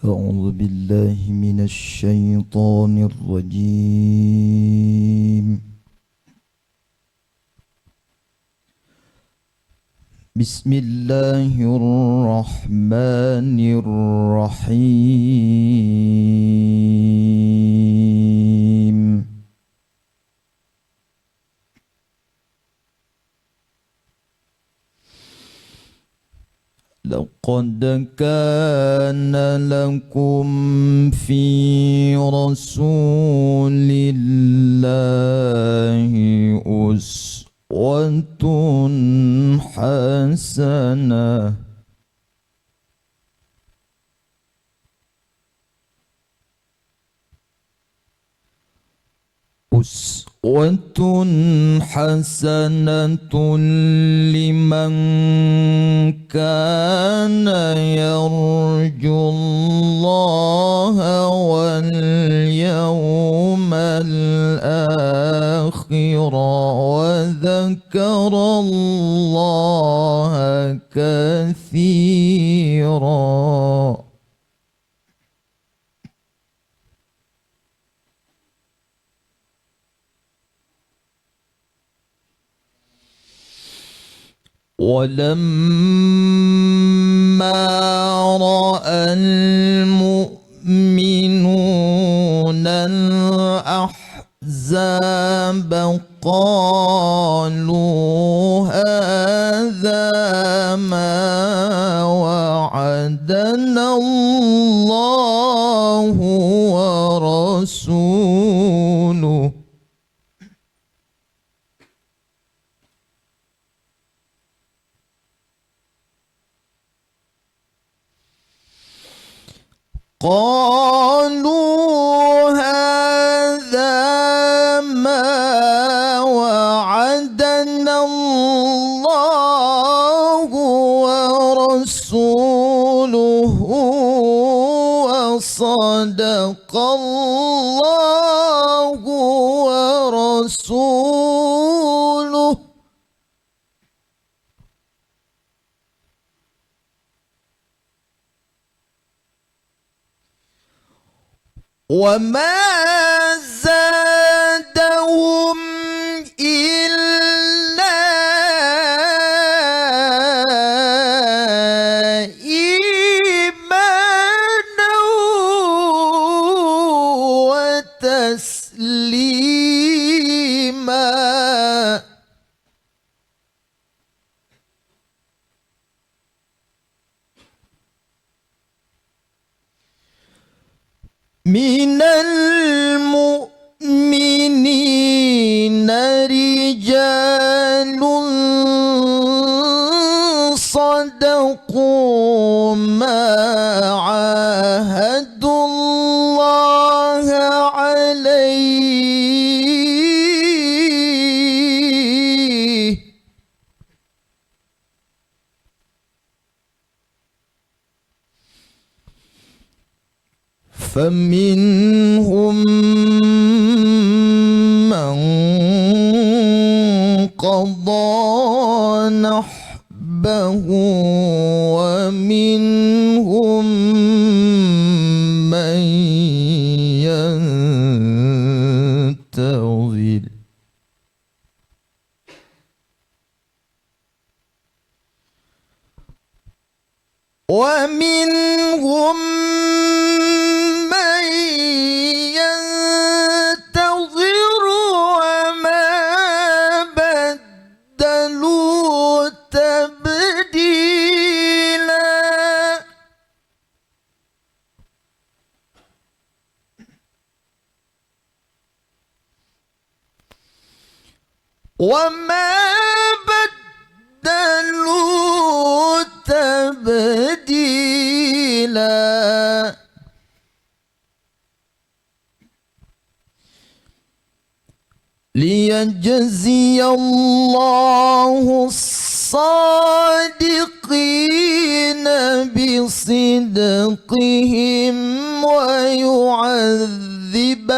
أعوذ بالله من الشيطان الرجيم. بسم الله الرحمن الرحيم. لقد كان لكم في رسول الله أسوة حسنة لمن كان يرجو الله واليوم الآخر ولما رأى المؤمنون الأحزاب قالوا هذا ما وعدنا الله ورسوله قالوا هذا ما وعدنا الله ورسوله وصدق الله ورسوله وما زادهم إلا إيمانا وتسليما من المؤمنين رجال صدقوا ما عاهدوا الله عليه فمنهم من قضى نحبه ومنهم من ينتظر ومنهم من ينتظر وما بدلوا تبديلا وما بدلوا تبديلا ليجزي الله الصادقين بصدقهم ويعذب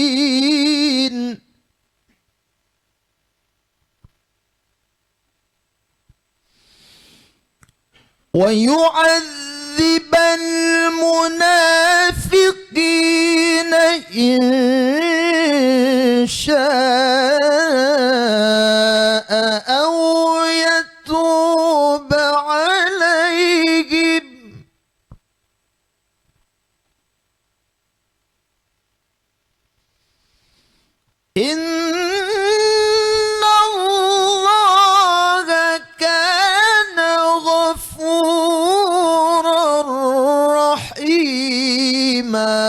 المنافقين ويعذب المنافقين إن شاء أو يتوب عليهم إن الله كان غفورا رحيما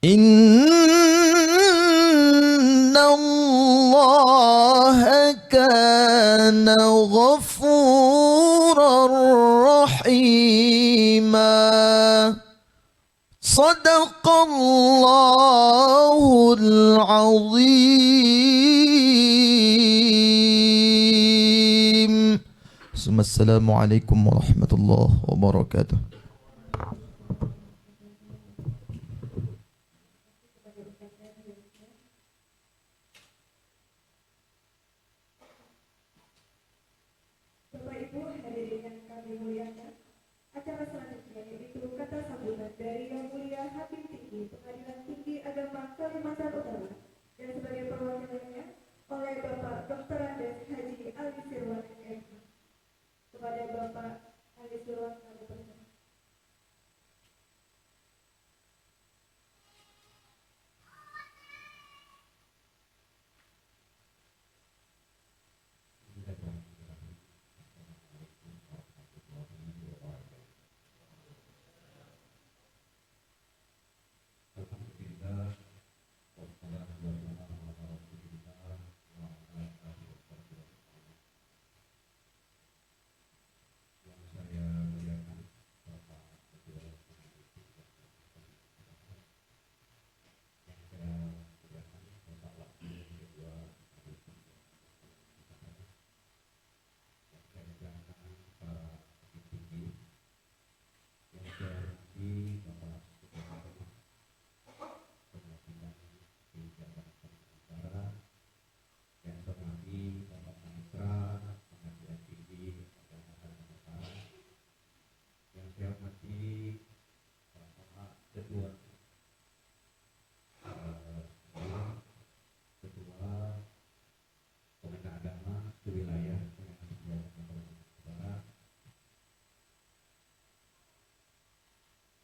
إن الله كان غفورا رحيما صدق الله العظيم. السلام عليكم ورحمة الله وبركاته. Bapak Ibu hadirin yang kami muliakan, acara selanjutnya yaitu kata sambutan dari Yang Mulia Habib Tinggi Agama Kalimantan Utara dan sebagai perwakilannya oleh Bapak Dr. Andes Haji Ali Sirwan MK. Kepada Bapak Ali Sirwan kami persilakan.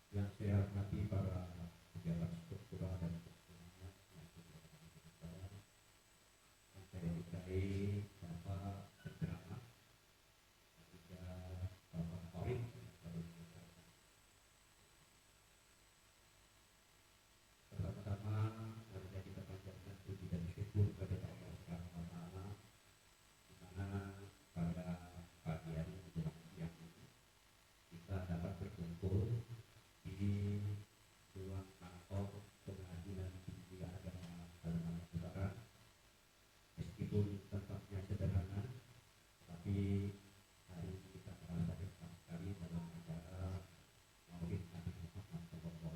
Yang saya hormati para pejabat struktural dan strukturalnya yang saya cintai Bapak Pencerama, juga Bapak Orik. Pertama-tama marilah kita panjatkan puji dan syukur kepada Allah Subhanahu wa taala di mana pada pagi hari menjelang siang ini kita dapat berkumpul di ruang kantor Pengadilan Tinggi Agama Kalimantan Utara. Meskipun tempatnya sederhana, tapi hari ini kita merasa dekat sekali dalam acara Maulid Nabi Muhammad SAW.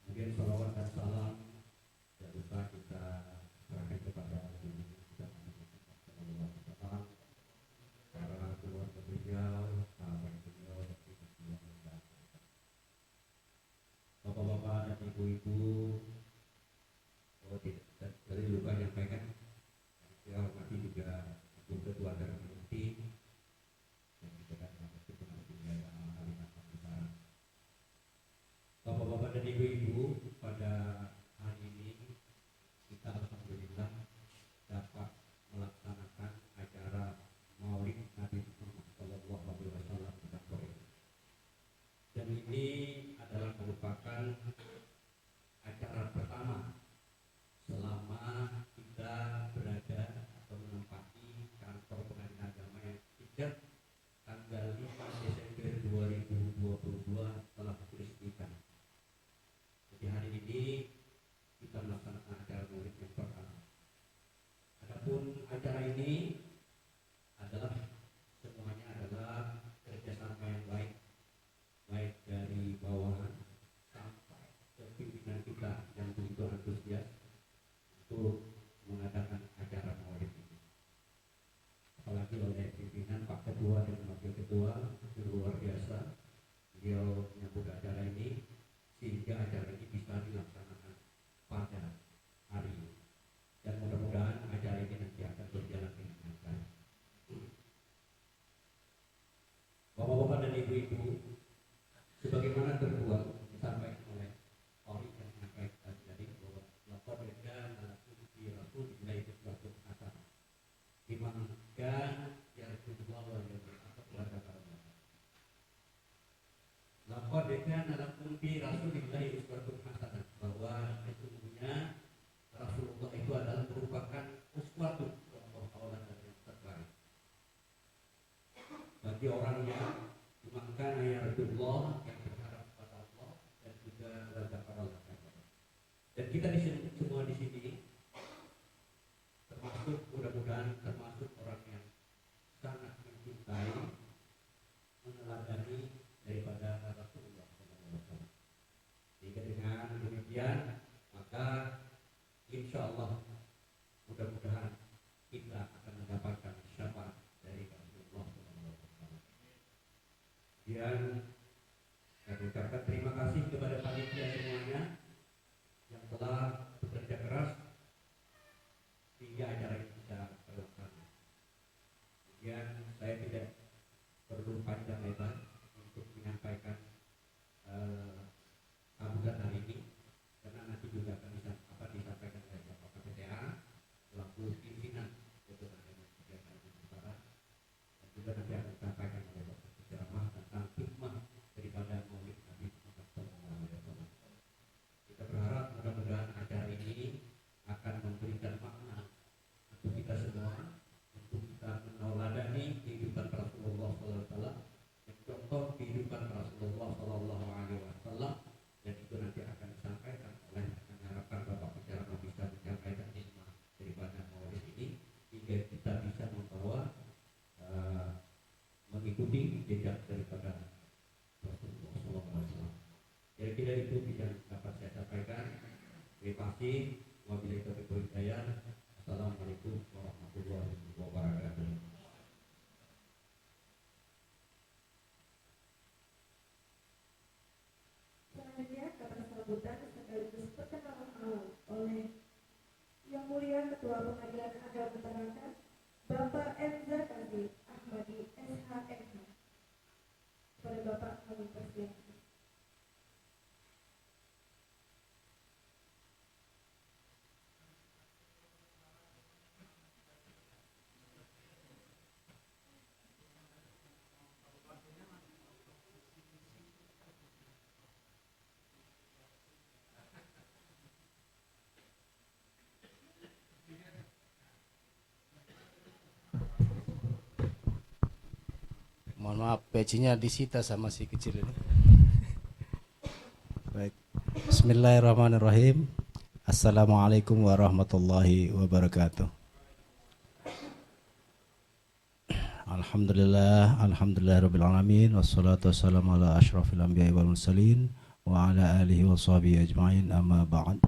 Kemudian salawat dan salam tidak lupa kita serahkan kepada junjungan kita Nabi Muhammad SAW, para keluarga beliau, sahabat beliau, dan kita semua yang Bapak-bapak dan ibu-ibu, dari lupa menyampaikan, saya hormati juga Ibu Ketua Darul Mufti dan juga Bapak Ketua Kalimantan Utara. Bapak-bapak dan ibu-ibu, pada hari ini kita alhamdulillah dapat melaksanakan acara Maulid Nabi Muhammad SAW di kantor ini. Dan ini adalah merupakan acara pertama selama kita berada atau menempati kantor Pengadilan Agama yang sejak tanggal 5 Desember 2022 telah diresmikan. Jadi hari ini kita melaksanakan acara Maulid yang pertama. Adapun acara ini adalah semuanya adalah kerjasama yang baik dari bawahan sampai ke pimpinan kita yang begitu antusias untuk mengadakan acara Maulid ini. Apalagi oleh pimpinan Pak Ketua dan Wakil Ketua, itu luar biasa. Beliau menyambut acara ini sehingga acara ini bisa dilaksanakan pada hari ini. Dan mudah-mudahan acara ini nanti akan berjalan dengan lancar. Bapak-bapak dan ibu-ibu, sebagaimana terbuat disampaikan oleh Ori yang menyampaikan tadi bahwa lapor mereka melakukan rasul dinilai sesuatu hasanah dimanakan yang kedua yang berkata kepada Allah. Lapor mereka melakukan rasul dinilai sesuatu hasanah, bahwa sesungguhnya Rasulullah itu adalah merupakan sesuatu Allah yang terbaik bagi orangnya. Maka ya Rasulullah yang berharap kepada Allah dan juga raja para ulama. Dan kita di sini, semua di sini termasuk mudah-mudahan termasuk orang yang sangat mencintai, meneladani daripada Rasulullah SAW. Sehingga dengan demikian maka insya Allah mudah-mudahan kita akan mendapatkan syafaat dari Rasulullah SAW. Dan saya ucapkan terima kasih kepada panitia semuanya saya tidak perlu panjang lebar untuk menyampaikan sambutan hari ini, karena nanti juga akan disampaikan oleh Bapak KPTA selaku pimpinan Departemen Kegiatan Utara, dan juga nanti akan disampaikan oleh Bapak penceramah tentang hikmah daripada Maulid Nabi Muhammad SAW. Kita berharap mudah-mudahan acara ini akan memberikan makna untuk kita semua, untuk kita meneladani kehidupan Rasulullah SAW, dan contoh kehidupan Rasulullah SAW, dan itu nanti akan disampaikan oleh, akan harapkan Bapak penceramah bisa menyampaikan hikmah daripada Maulid ini, hingga kita bisa membawa mengikuti jejak daripada Rasulullah SAW. Kira-kira itu yang dapat saya sampaikan. Terima kasih. Wabillahi taufiq wal hidayah. Assalamualaikum warahmatullahi wabarakatuh. Selanjutnya kata sambutan sekaligus perkenalan awal oleh Yang Mulia Ketua Pengadilan Agama Tarakan, Bapak M. Zakari Ahmadi SHMH. Kepada Bapak kami persilakan. Mohon maaf, pecinya disita sama si kecil ini. Baik. Bismillahirrahmanirrahim. Assalamualaikum warahmatullahi wabarakatuh. Alhamdulillahirabbil alamin, wassalatu wassalamu ala asyrafil anbiya'i wal mursalin wa ala alihi wa sahbihi ajma'in, amma ba'd.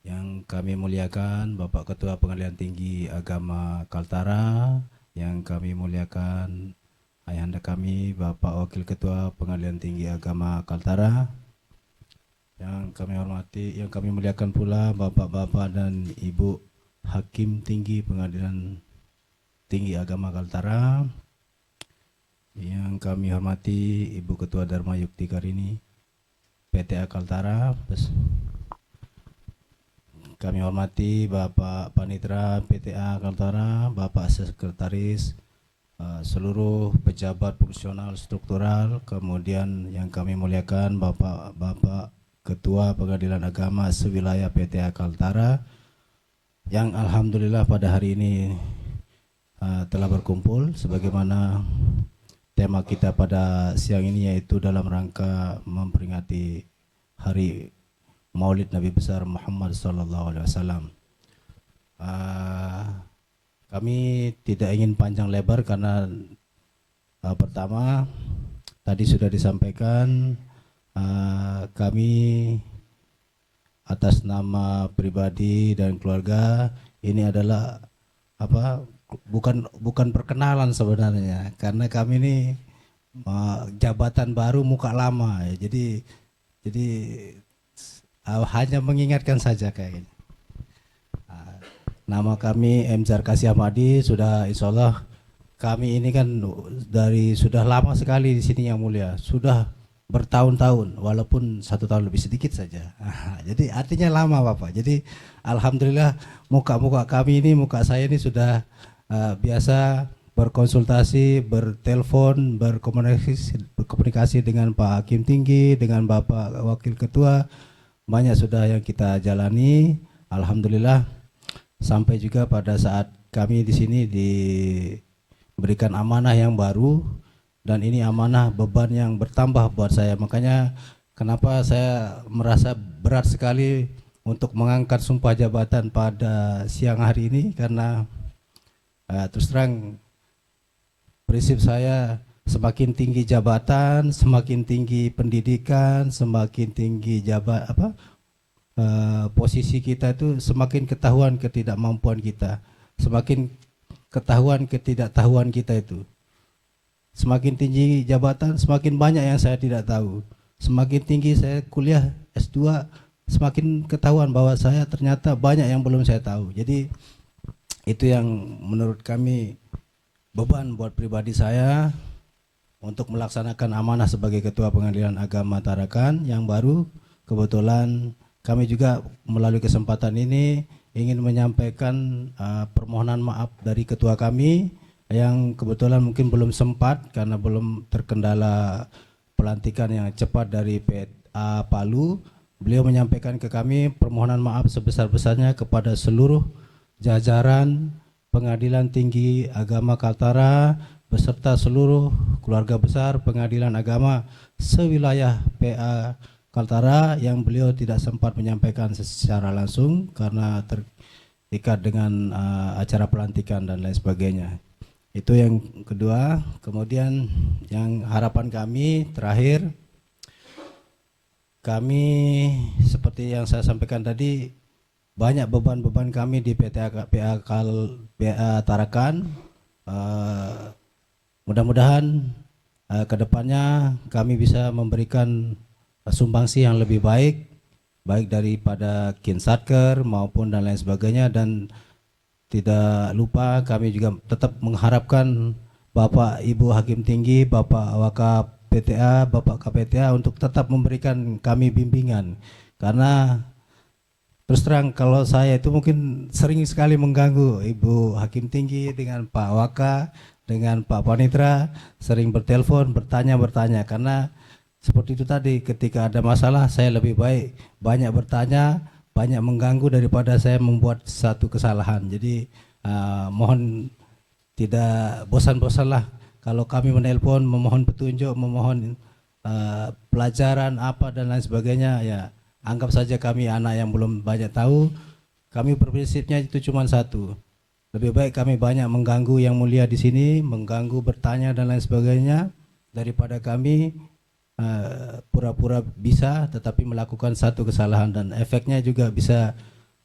Yang kami muliakan Bapak Ketua Pengadilan Tinggi Agama Kaltara, yang kami muliakan ayahanda kami Bapak Wakil Ketua Pengadilan Tinggi Agama Kaltara, yang kami hormati, yang kami muliakan pula Bapak-bapak dan Ibu Hakim Tinggi Pengadilan Tinggi Agama Kaltara, yang kami hormati Ibu Ketua Dharma Yukti Karini PTA Kaltara, kami hormati Bapak Panitra PTA Kaltara, Bapak Sekretaris, seluruh pejabat fungsional struktural, kemudian yang kami muliakan Bapak Ketua Pengadilan Agama sewilayah PTA Kaltara, yang alhamdulillah pada hari ini telah berkumpul sebagaimana tema kita pada siang ini, yaitu dalam rangka memperingati Hari Maulid Nabi besar Muhammad SAW. Kami tidak ingin panjang lebar karena pertama tadi sudah disampaikan, kami atas nama pribadi dan keluarga ini adalah bukan perkenalan sebenarnya, karena kami ini jabatan baru muka lama ya. Jadi hanya mengingatkan saja kayak gini. Nama kami M. Zakari Ahmadi. Sudah insya Allah kami ini kan sudah lama sekali di sini Yang Mulia, sudah bertahun-tahun, walaupun 1 tahun lebih sedikit saja. Jadi artinya lama Bapak. Jadi alhamdulillah muka kami ini, muka saya ini sudah biasa berkonsultasi, bertelepon, berkomunikasi dengan Pak Hakim Tinggi, dengan Bapak Wakil Ketua. Banyak sudah yang kita jalani, alhamdulillah, sampai juga pada saat kami di sini diberikan amanah yang baru, dan ini amanah beban yang bertambah buat saya. Makanya kenapa saya merasa berat sekali untuk mengangkat sumpah jabatan pada siang hari ini, karena terus terang prinsip saya, semakin tinggi jabatan, semakin tinggi pendidikan, semakin tinggi posisi kita itu, semakin ketahuan ketidakmampuan kita, semakin ketahuan ketidaktahuan kita itu. Semakin tinggi jabatan, semakin banyak yang saya tidak tahu. Semakin tinggi saya kuliah S2, semakin ketahuan bahwa saya ternyata banyak yang belum saya tahu. Jadi itu yang menurut kami beban buat pribadi saya untuk melaksanakan amanah sebagai Ketua Pengadilan Agama Tarakan yang baru. Kebetulan kami juga melalui kesempatan ini ingin menyampaikan permohonan maaf dari ketua kami yang kebetulan mungkin belum sempat karena belum terkendala pelantikan yang cepat dari PA Palu. Beliau menyampaikan ke kami permohonan maaf sebesar-besarnya kepada seluruh jajaran Pengadilan Tinggi Agama Kaltara beserta seluruh keluarga besar Pengadilan Agama sewilayah PA Kaltara yang beliau tidak sempat menyampaikan secara langsung karena terikat dengan acara pelantikan dan lain sebagainya. Itu yang kedua. Kemudian yang harapan kami terakhir, kami seperti yang saya sampaikan tadi, banyak beban-beban kami di PA Tarakan. Mudah-mudahan kedepannya kami bisa memberikan sumbangsi yang lebih baik daripada Kinsatker maupun dan lain sebagainya, dan tidak lupa kami juga tetap mengharapkan Bapak Ibu Hakim Tinggi, Bapak Wakap PTA, Bapak KPTA untuk tetap memberikan kami bimbingan, karena terus terang kalau saya itu mungkin sering sekali mengganggu Ibu Hakim Tinggi dengan Pak Waka, dengan Pak Panitra, sering bertelepon bertanya karena seperti itu tadi, ketika ada masalah saya lebih baik banyak bertanya, banyak mengganggu daripada saya membuat satu kesalahan. Jadi mohon tidak bosan-bosanlah kalau kami menelpon memohon petunjuk, memohon pelajaran apa dan lain sebagainya, ya anggap saja kami anak yang belum banyak tahu. Kami berprinsipnya itu cuma satu, lebih baik kami banyak mengganggu yang mulia di sini, mengganggu bertanya dan lain sebagainya, daripada kami pura-pura bisa tetapi melakukan satu kesalahan dan efeknya juga bisa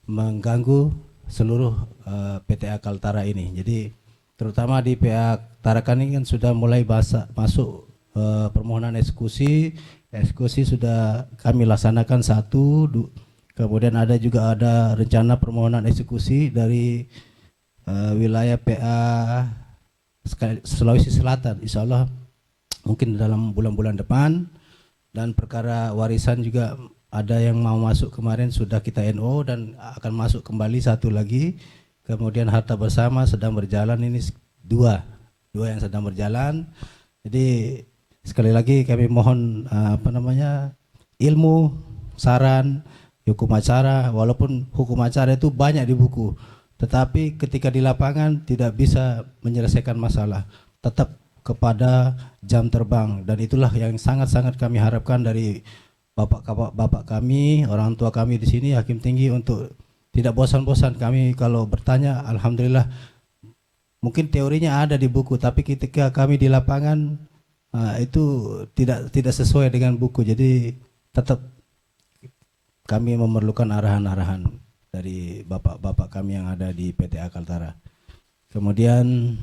mengganggu seluruh PTA Kaltara ini. Jadi terutama di PA Tarakan ini kan sudah mulai masuk permohonan eksekusi sudah kami laksanakan satu, kemudian ada rencana permohonan eksekusi dari wilayah PA Sulawesi Selatan, insya Allah mungkin dalam bulan-bulan depan. Dan perkara warisan juga ada yang mau masuk kemarin sudah kita NO dan akan masuk kembali satu lagi. Kemudian harta bersama sedang berjalan, ini dua yang sedang berjalan. Jadi sekali lagi kami mohon ilmu, saran, hukum acara. Walaupun hukum acara itu banyak di buku, tetapi ketika di lapangan tidak bisa menyelesaikan masalah, tetap kepada jam terbang. Dan itulah yang sangat-sangat kami harapkan dari bapak kami, orang tua kami di sini, Hakim Tinggi, untuk tidak bosan-bosan kami kalau bertanya. Alhamdulillah mungkin teorinya ada di buku, tapi ketika kami di lapangan itu tidak sesuai dengan buku. Jadi tetap kami memerlukan arahan-arahan dari bapak-bapak kami yang ada di PTA Kaltara. Kemudian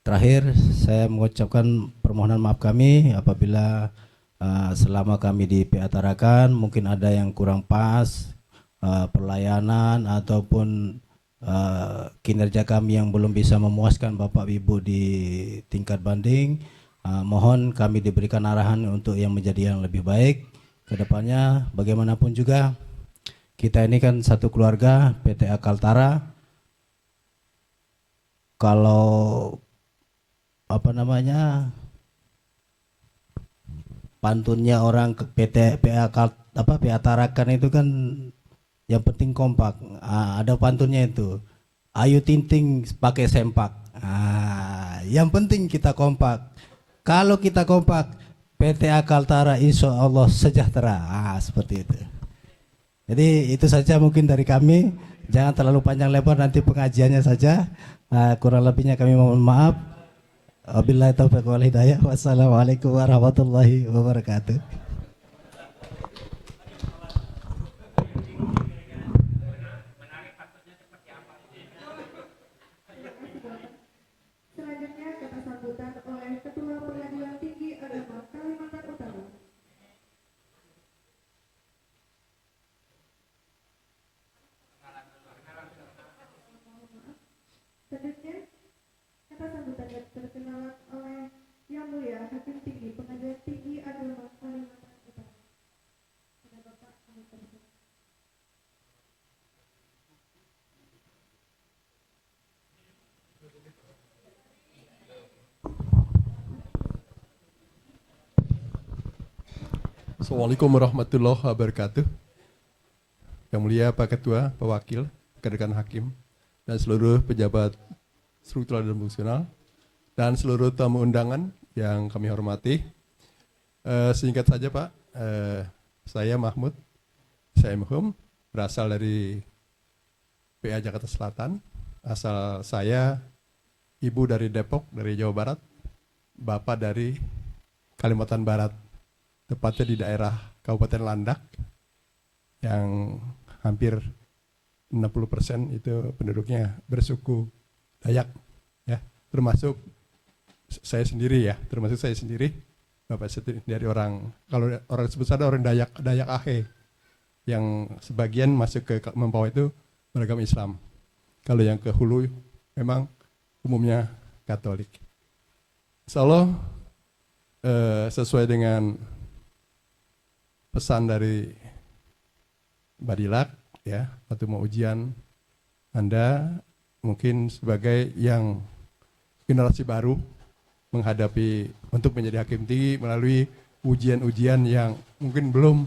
terakhir saya mengucapkan permohonan maaf kami apabila selama kami di PA Tarakan mungkin ada yang kurang pas pelayanan ataupun kinerja kami yang belum bisa memuaskan Bapak Ibu di tingkat banding. Mohon kami diberikan arahan untuk yang menjadi yang lebih baik kedepannya. Bagaimanapun juga kita ini kan satu keluarga PTA Kaltara. Kalau pantunnya orang ke PA Tarakan itu kan yang penting kompak. Ada pantunnya itu, ayu tinting pakai sempak. Yang penting kita kompak. Kalau kita kompak, PTA Kaltara insya Allah sejahtera. Seperti itu. Jadi itu saja mungkin dari kami. Jangan terlalu panjang lebar, nanti pengajiannya saja. Kurang lebihnya kami mohon maaf. Wabillahi taufiq wal hidayah. Wassalamualaikum warahmatullahi wabarakatuh. Selanjutnya kata sambutan oleh Ketua Pengadilan Tinggi Agama Kalimantan Utara. Selanjutnya Assalamualaikum warahmatullahi wabarakatuh. Yang mulia Pak Ketua, Pak Wakil, rekan-rekan hakim, dan seluruh pejabat struktural dan fungsional, dan seluruh tamu undangan yang kami hormati. Singkat saja Pak, saya Mahmud, saya MHum, berasal dari PA Jakarta Selatan. Asal saya, ibu dari Depok, dari Jawa Barat, bapak dari Kalimantan Barat, tepatnya di daerah Kabupaten Landak, yang hampir 60% itu penduduknya bersuku Dayak, ya, termasuk saya sendiri ya, bapak dari orang, kalau orang sebut saja orang Dayak Ahe, yang sebagian masuk ke Mempawah itu beragama Islam. Kalau yang ke Hulu memang umumnya Katolik. Insya Allah sesuai dengan pesan dari Badilak, ya, waktu mau ujian, Anda mungkin sebagai yang generasi baru menghadapi untuk menjadi hakim tinggi melalui ujian-ujian yang mungkin belum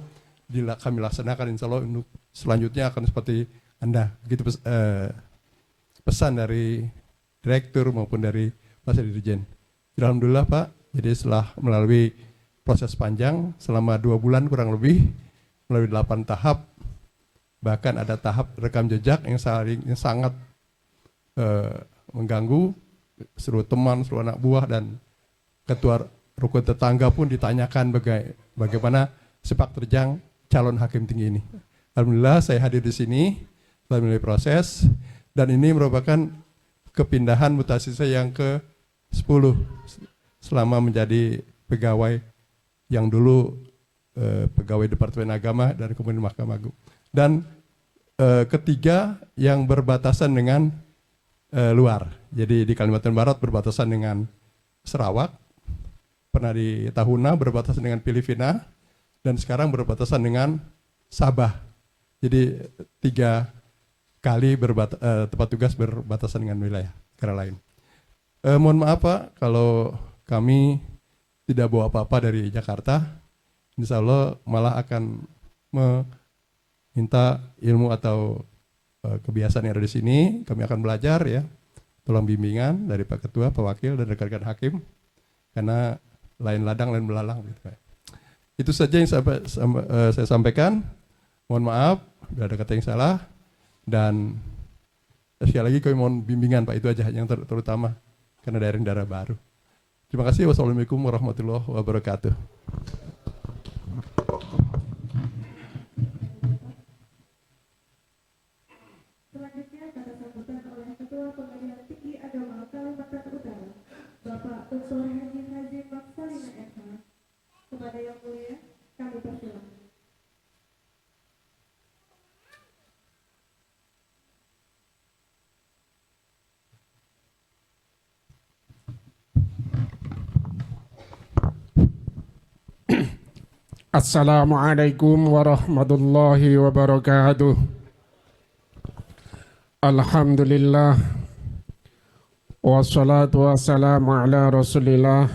kami laksanakan. Insya Allah untuk selanjutnya akan seperti Anda. Begitu pesan dari direktur maupun dari Pak Dirjen. Alhamdulillah Pak, jadi setelah melalui proses panjang selama 2 bulan kurang lebih, melalui 8 tahap, bahkan ada tahap rekam jejak yang sangat mengganggu seluruh teman, seluruh anak buah, dan ketua rukun tetangga pun ditanyakan bagaimana sepak terjang calon hakim tinggi ini. Alhamdulillah saya hadir di sini setelah melalui proses, dan ini merupakan kepindahan mutasi saya yang ke-10 selama menjadi pegawai yang dulu pegawai Departemen Agama dan kemudian Mahkamah Agung. Dan ketiga yang berbatasan dengan luar. Jadi di Kalimantan Barat berbatasan dengan Sarawak, pernah di Tahuna berbatasan dengan Filipina, dan sekarang berbatasan dengan Sabah. Jadi 3 kali tempat tugas berbatasan dengan wilayah negara lain. Mohon maaf Pak, kalau kami tidak bawa apa-apa dari Jakarta. Insya Allah malah akan minta ilmu atau kebiasaan yang ada di sini. Kami akan belajar, ya. Tolong bimbingan dari Pak Ketua, Pak Wakil, dan rekan-rekan hakim. Karena lain ladang, lain belalang. Gitu. Itu saja yang saya sampaikan. Mohon maaf, bila ada kata yang salah. Dan sekali lagi kami mohon bimbingan Pak, itu aja yang terutama. Karena daerah baru. Terima kasih. Wassalamualaikum warahmatullahi wabarakatuh. Selanjutnya kata sambutan oleh Ketua Pengadilan Tinggi Agama Kalimantan Utara, Bapak Dr. Haji Hazim Maksalina MH. Kepada Yang Mulia, kami persilakan. Assalamualaikum warahmatullahi wabarakatuh. Alhamdulillah, wassalatu wassalamu ala rasulillah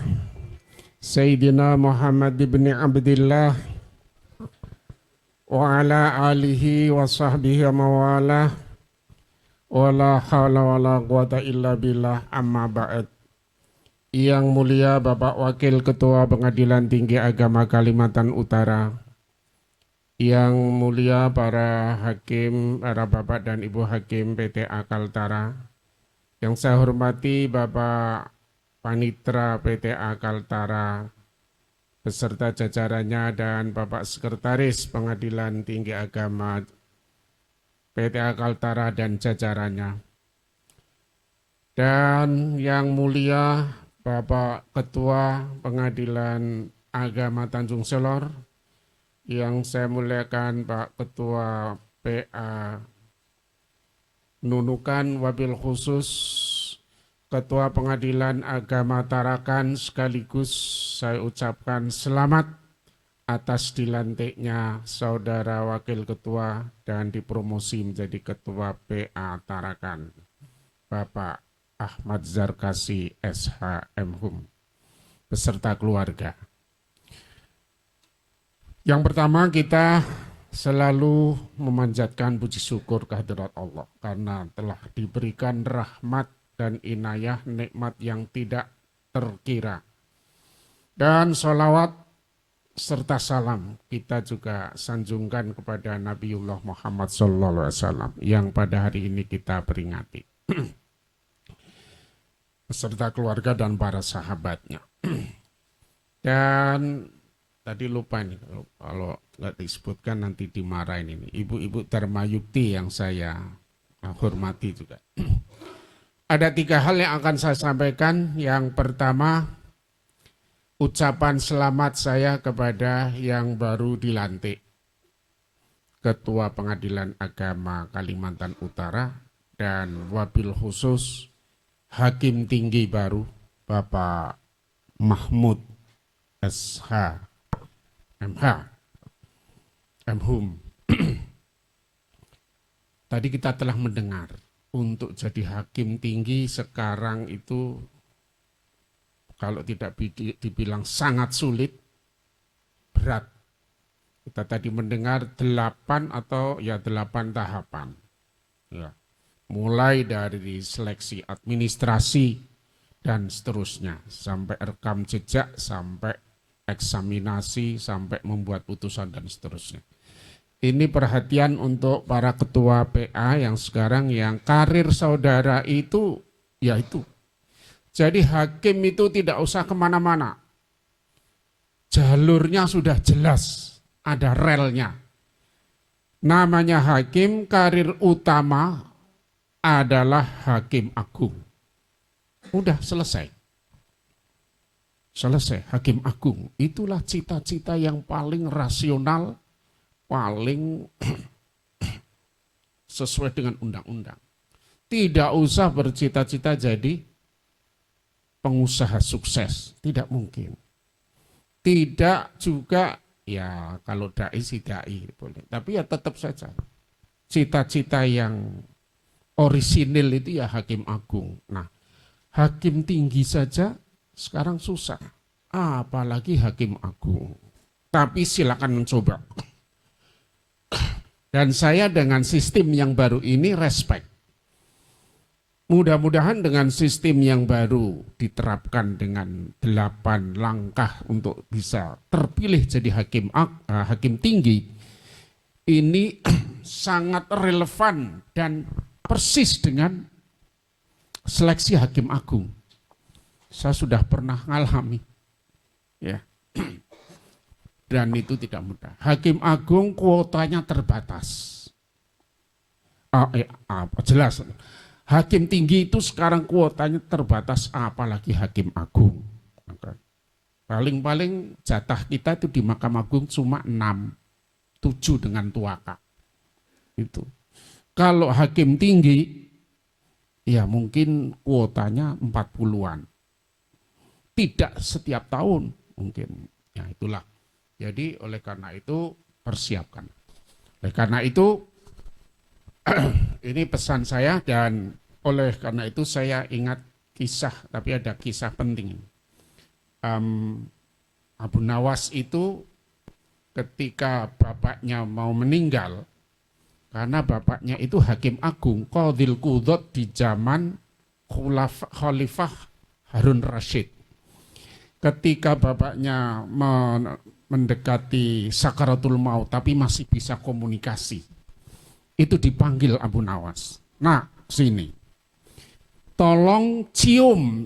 Sayyidina Muhammad ibn Abdillah wa ala alihi wa sahbihi wa mawalah wa la hawla wa la quwata illa billah, amma ba'd. Yang mulia Bapak Wakil Ketua Pengadilan Tinggi Agama Kalimantan Utara, yang mulia para hakim, para bapak dan ibu hakim PTA Kaltara, yang saya hormati Bapak Panitra PTA Kaltara beserta jajarannya, dan Bapak Sekretaris Pengadilan Tinggi Agama PTA Kaltara dan jajarannya. Dan yang mulia Bapak Ketua Pengadilan Agama Tanjung Selor, yang saya muliakan Pak Ketua PA Nunukan, wabil khusus Ketua Pengadilan Agama Tarakan, sekaligus saya ucapkan selamat atas dilantiknya Saudara Wakil Ketua dan dipromosi menjadi Ketua PA Tarakan, Bapak Ahmad Zarkasi SH MHum beserta keluarga. Yang pertama, kita selalu memanjatkan puji syukur kehadirat Allah karena telah diberikan rahmat dan inayah nikmat yang tidak terkira. Dan sholawat serta salam kita juga sanjungkan kepada Nabiullah Muhammad SAW yang pada hari ini kita peringati beserta keluarga dan para sahabatnya. Dan tadi lupa nih, kalau nggak disebutkan nanti dimarahin ini. Ibu-ibu Dharma Yukti yang saya hormati juga. Ada 3 hal yang akan saya sampaikan. Yang pertama, ucapan selamat saya kepada yang baru dilantik Ketua Pengadilan Agama Kalimantan Utara dan wabil khusus Hakim Tinggi baru Bapak Mahmud SH MH MHum. Tadi kita telah mendengar untuk jadi hakim tinggi sekarang itu kalau tidak dibilang sangat sulit, berat. Kita tadi mendengar 8 tahapan. Ya. Mulai dari seleksi administrasi dan seterusnya sampai rekam jejak, sampai eksaminasi, sampai membuat putusan dan seterusnya. Ini perhatian untuk para ketua PA yang sekarang yang karir saudara itu yaitu. Jadi hakim itu tidak usah kemana-mana. Jalurnya sudah jelas, ada relnya. Namanya hakim, karir utama adalah hakim agung. Udah selesai. Selesai, hakim agung. Itulah cita-cita yang paling rasional, paling sesuai dengan undang-undang. Tidak usah bercita-cita jadi pengusaha sukses, tidak mungkin. Tidak juga, ya kalau dai sih dai boleh. Tapi ya tetap saja, cita-cita yang orisinil itu ya hakim agung. Nah, hakim tinggi saja sekarang susah, apalagi hakim agung. Tapi silakan mencoba. Dan saya dengan sistem yang baru ini respect. Mudah-mudahan dengan sistem yang baru diterapkan dengan 8 langkah untuk bisa terpilih jadi hakim tinggi, ini sangat relevan dan persis dengan seleksi hakim agung. Saya sudah pernah mengalami, ya. Dan itu tidak mudah. Hakim agung kuotanya terbatas. Jelas. Hakim tinggi itu sekarang kuotanya terbatas, apalagi hakim agung. Paling-paling jatah kita itu di Mahkamah Agung cuma 6, 7 dengan tuaka. Itu. Kalau hakim tinggi, ya mungkin kuotanya 40-an. Tidak setiap tahun mungkin. Ya itulah. Jadi oleh karena itu persiapkan. Oleh karena itu ini pesan saya dan oleh karena itu saya ingat kisah, tapi ada kisah penting. Abu Nawas itu ketika bapaknya mau meninggal, karena bapaknya itu hakim agung, Qadhil Qudhat di zaman Khalifah Harun Rashid. Ketika bapaknya mendekati sakaratul maut tapi masih bisa komunikasi, itu dipanggil Abu Nawas. Nah, sini. Tolong cium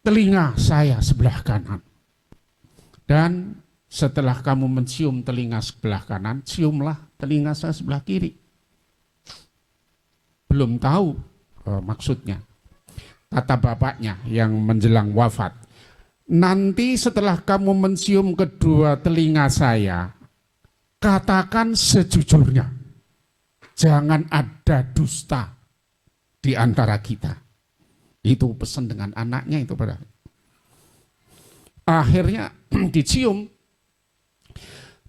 telinga saya sebelah kanan. Dan setelah kamu mencium telinga sebelah kanan, ciumlah telinga saya sebelah kiri. Belum tahu maksudnya. Kata bapaknya yang menjelang wafat. Nanti setelah kamu mencium kedua telinga saya, katakan sejujurnya. Jangan ada dusta di antara kita. Itu pesan dengan anaknya itu pada. Akhirnya dicium.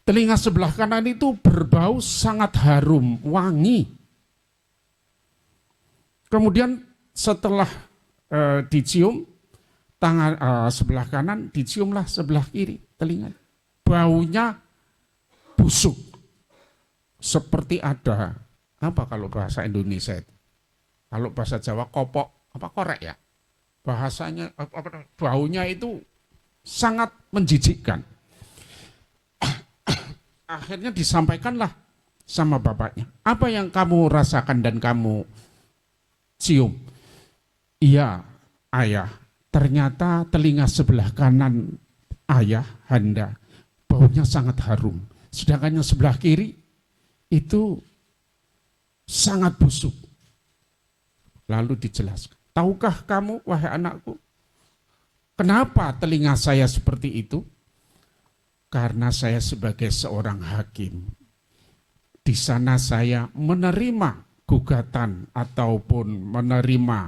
Telinga sebelah kanan itu berbau sangat harum, wangi. Kemudian setelah dicium tangan sebelah kanan, diciumlah sebelah kiri telinga. baunya busuk. Seperti ada, apa kalau bahasa Indonesia itu? Kalau bahasa Jawa kopok, apa korek ya? Bahasanya, baunya itu sangat menjijikkan. Akhirnya disampaikanlah sama bapaknya. Apa yang kamu rasakan dan kamu cium? Iya, ayah. Ternyata telinga sebelah kanan ayah, Handa, baunya sangat harum. Sedangkan yang sebelah kiri itu sangat busuk. Lalu dijelaskan. Tahukah kamu, wahai anakku, kenapa telinga saya seperti itu? Karena saya sebagai seorang hakim. Di sana saya menerima gugatan ataupun menerima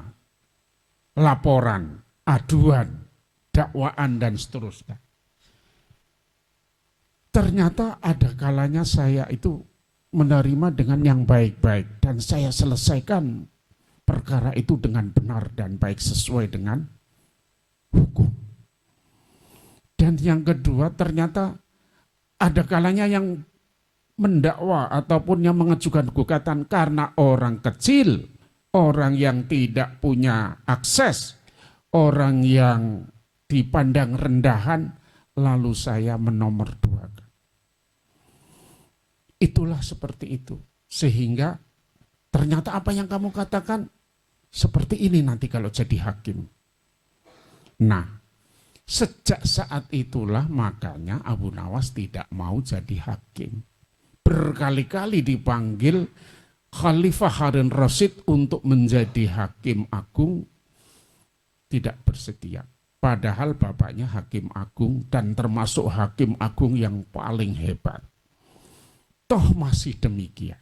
laporan, aduan, dakwaan dan seterusnya. Ternyata ada kalanya saya itu menerima dengan yang baik-baik dan saya selesaikan perkara itu dengan benar dan baik sesuai dengan hukum. Dan yang kedua, ternyata ada kalanya yang mendakwa ataupun yang mengajukan gugatan karena orang kecil, orang yang tidak punya akses, orang yang dipandang rendahan, lalu saya menomorduakan. Itulah seperti itu. Sehingga ternyata apa yang kamu katakan seperti ini nanti kalau jadi hakim. Nah, sejak saat itulah makanya Abu Nawas tidak mau jadi hakim. Berkali-kali dipanggil Khalifah Harun Rasyid untuk menjadi hakim agung, tidak bersedia. Padahal bapaknya hakim agung dan termasuk hakim agung yang paling hebat. Toh masih demikian.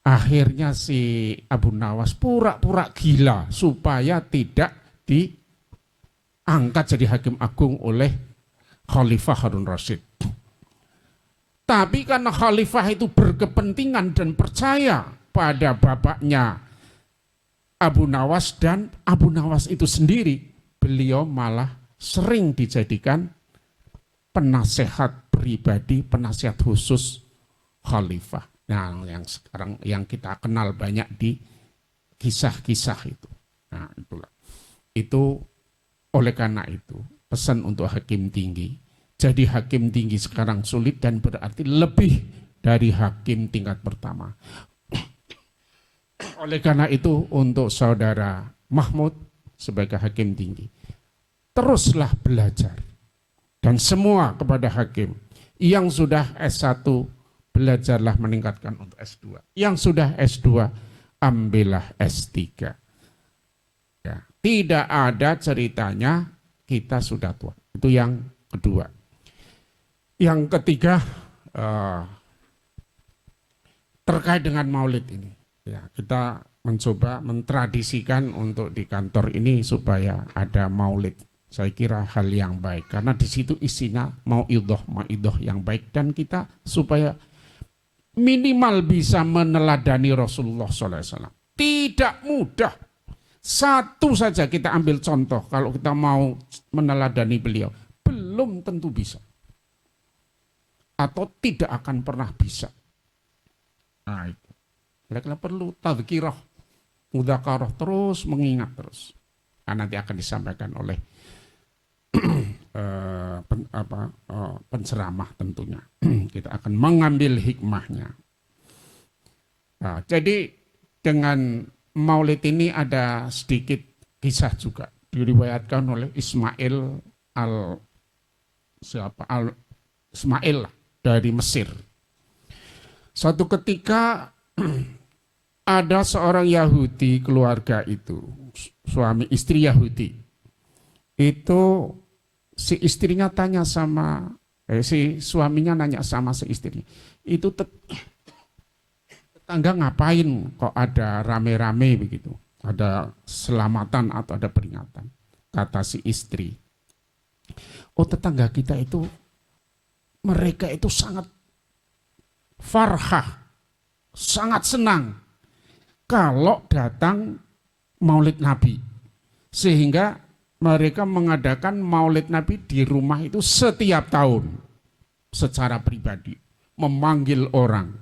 Akhirnya si Abu Nawas pura-pura gila supaya tidak diangkat jadi hakim agung oleh Khalifah Harun Rasyid. Tapi karena Khalifah itu berkepentingan dan percaya pada bapaknya Abu Nawas dan Abu Nawas itu sendiri, beliau malah sering dijadikan penasehat pribadi, penasehat khusus Khalifah. Nah, yang sekarang yang kita kenal banyak di kisah-kisah itu. Nah, itulah. Itu oleh karena itu pesan untuk hakim tinggi. Jadi hakim tinggi sekarang sulit dan berarti lebih dari hakim tingkat pertama. Oleh karena itu untuk saudara Mahmud sebagai hakim tinggi, teruslah belajar. Dan semua kepada hakim yang sudah S1, belajarlah meningkatkan untuk S2. Yang sudah S2, ambillah S3. Ya, tidak ada ceritanya kita sudah tua. Itu yang kedua. Yang ketiga, terkait dengan maulid ini. Ya, kita mencoba mentradisikan untuk di kantor ini supaya ada maulid. Saya kira hal yang baik. Karena di situ isinya mauidhah yang baik. Dan kita supaya minimal bisa meneladani Rasulullah SAW. Tidak mudah. Satu saja kita ambil contoh kalau kita mau meneladani beliau. Belum tentu bisa. Atau tidak akan pernah bisa. Nah itu. Karena perlu tadzkirah, mudzakarah terus, mengingat terus. Nah, nanti akan disampaikan oleh penceramah tentunya. Kita akan mengambil hikmahnya. Nah, jadi dengan maulid ini ada sedikit kisah juga diriwayatkan oleh Ismail dari Mesir. Suatu ketika ada seorang Yahudi, keluarga itu suami istri Yahudi. Itu si istrinya tanya sama si suaminya nanya sama si istrinya, itu tetangga ngapain kok ada rame-rame begitu, ada selamatan atau ada peringatan. Kata si istri, oh tetangga kita itu mereka itu sangat farhah, sangat senang kalau datang Maulid Nabi, sehingga mereka mengadakan Maulid Nabi di rumah itu setiap tahun. secara pribadi memanggil orang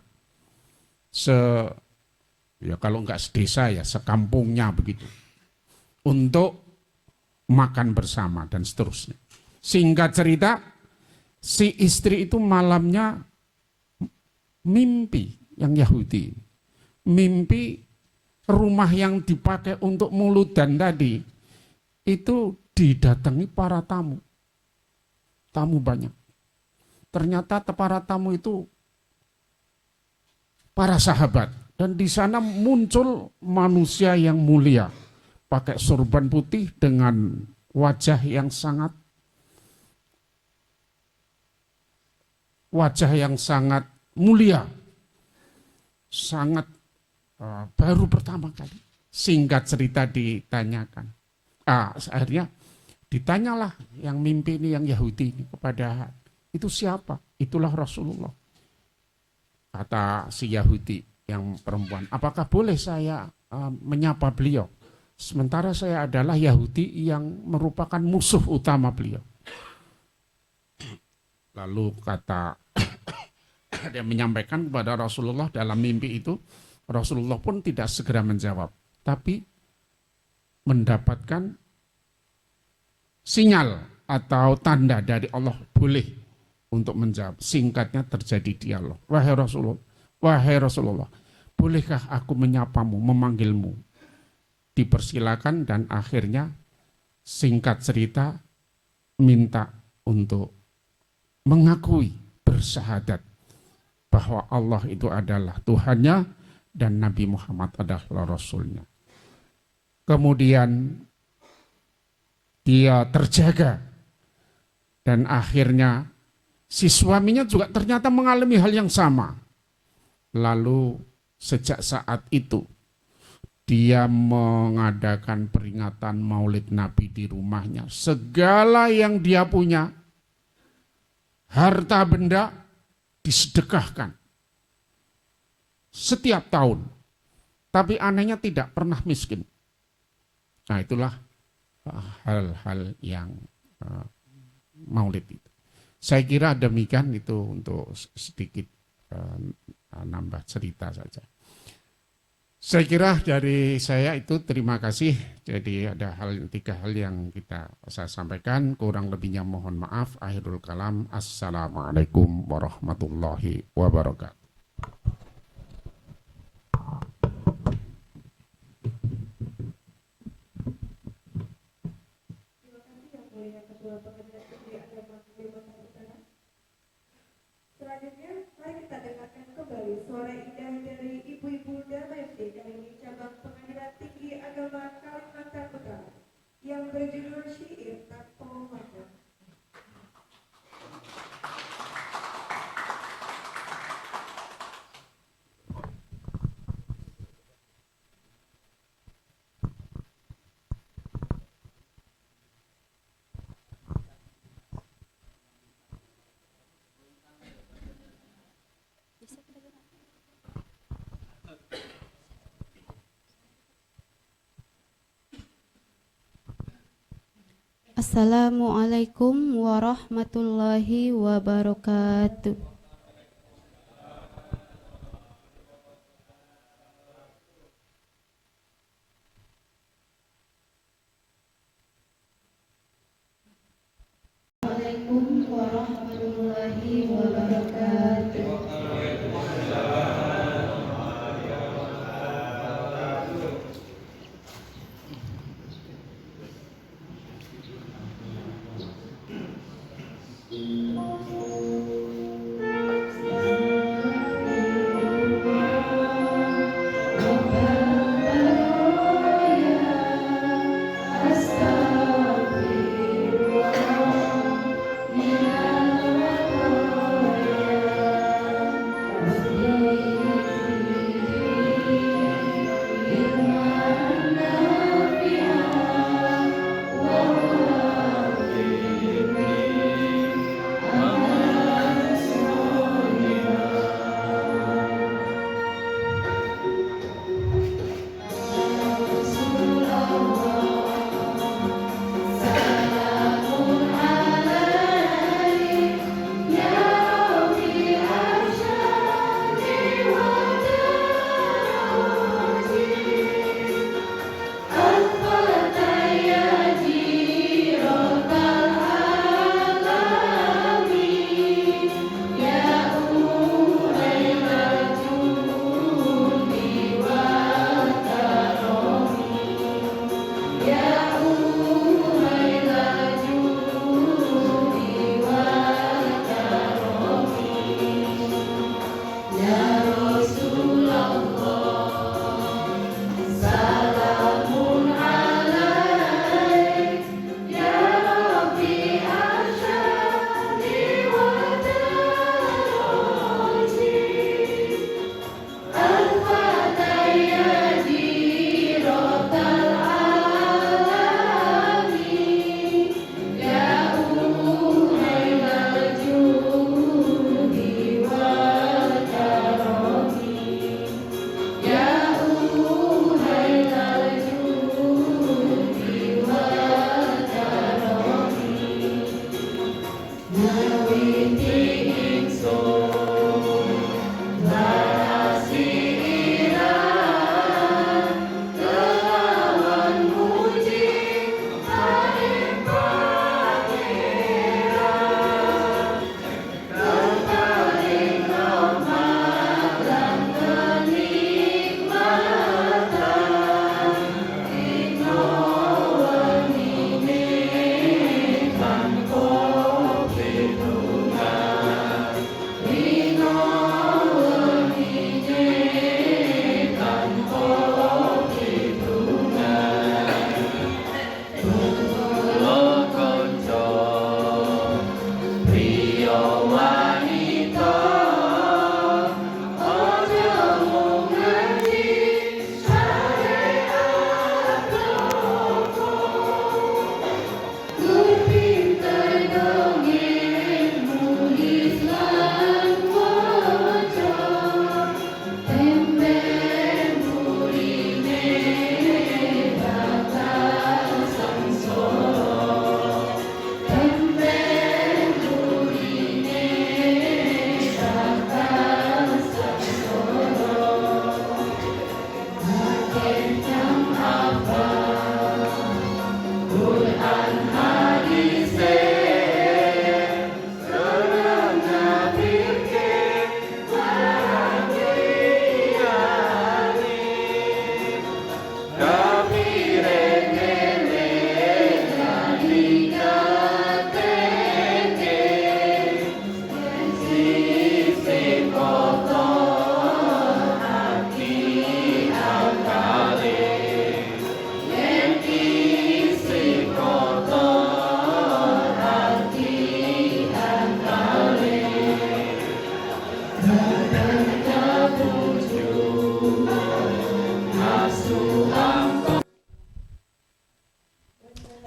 ya kalau enggak sedesa ya sekampungnya begitu untuk makan bersama dan seterusnya. Singkat cerita, si istri itu malamnya mimpi yang Yahudi, mimpi rumah yang dipakai untuk muludan tadi itu didatangi para tamu banyak. Ternyata para tamu itu para sahabat, dan di sana muncul manusia yang mulia pakai sorban putih dengan wajah yang sangat mulia, sangat baru pertama kali. Singkat cerita ditanyakan, akhirnya ditanyalah yang mimpi ini, yang Yahudi ini kepada itu siapa? Itulah Rasulullah. Kata si Yahudi yang perempuan, apakah boleh saya menyapa beliau? Sementara saya adalah Yahudi yang merupakan musuh utama beliau. Lalu kata dia menyampaikan kepada Rasulullah dalam mimpi itu, Rasulullah pun tidak segera menjawab, tapi mendapatkan sinyal atau tanda dari Allah boleh untuk menjawab. Singkatnya terjadi dialog. Wahai Rasulullah, bolehkah aku menyapamu, memanggilmu? Dipersilakan, dan akhirnya singkat cerita minta untuk mengakui, bersyahadat bahwa Allah itu adalah Tuhannya dan Nabi Muhammad adalah Rasulnya. Kemudian dia terjaga, dan akhirnya si suaminya juga ternyata mengalami hal yang sama. Lalu sejak saat itu dia mengadakan peringatan Maulid Nabi di rumahnya. Segala yang dia punya, harta benda, disedekahkan setiap tahun. Tapi anehnya tidak pernah miskin. Nah, itulah hal-hal yang Maulid itu. Saya kira demikian, itu untuk sedikit nambah cerita saja. Saya kira dari saya itu terima kasih. Jadi ada tiga hal yang saya sampaikan. Kurang lebihnya mohon maaf. Akhirul kalam. Assalamualaikum warahmatullahi wabarakatuh. Terima kasih yang mulia Ketua Pengadilan Negeri Agama Kalimantan Utara. Selanjutnya, mari kita dengarkan kembali suara indah dari Ibu-Ibu Damayuti dari Cabang Pengadilan Tinggi Agama Kalimantan Utara yang berjudul Syair Tanpa Makna. Assalamualaikum warahmatullahi wabarakatuh. Assalamualaikum warahmatullahi wabarakatuh.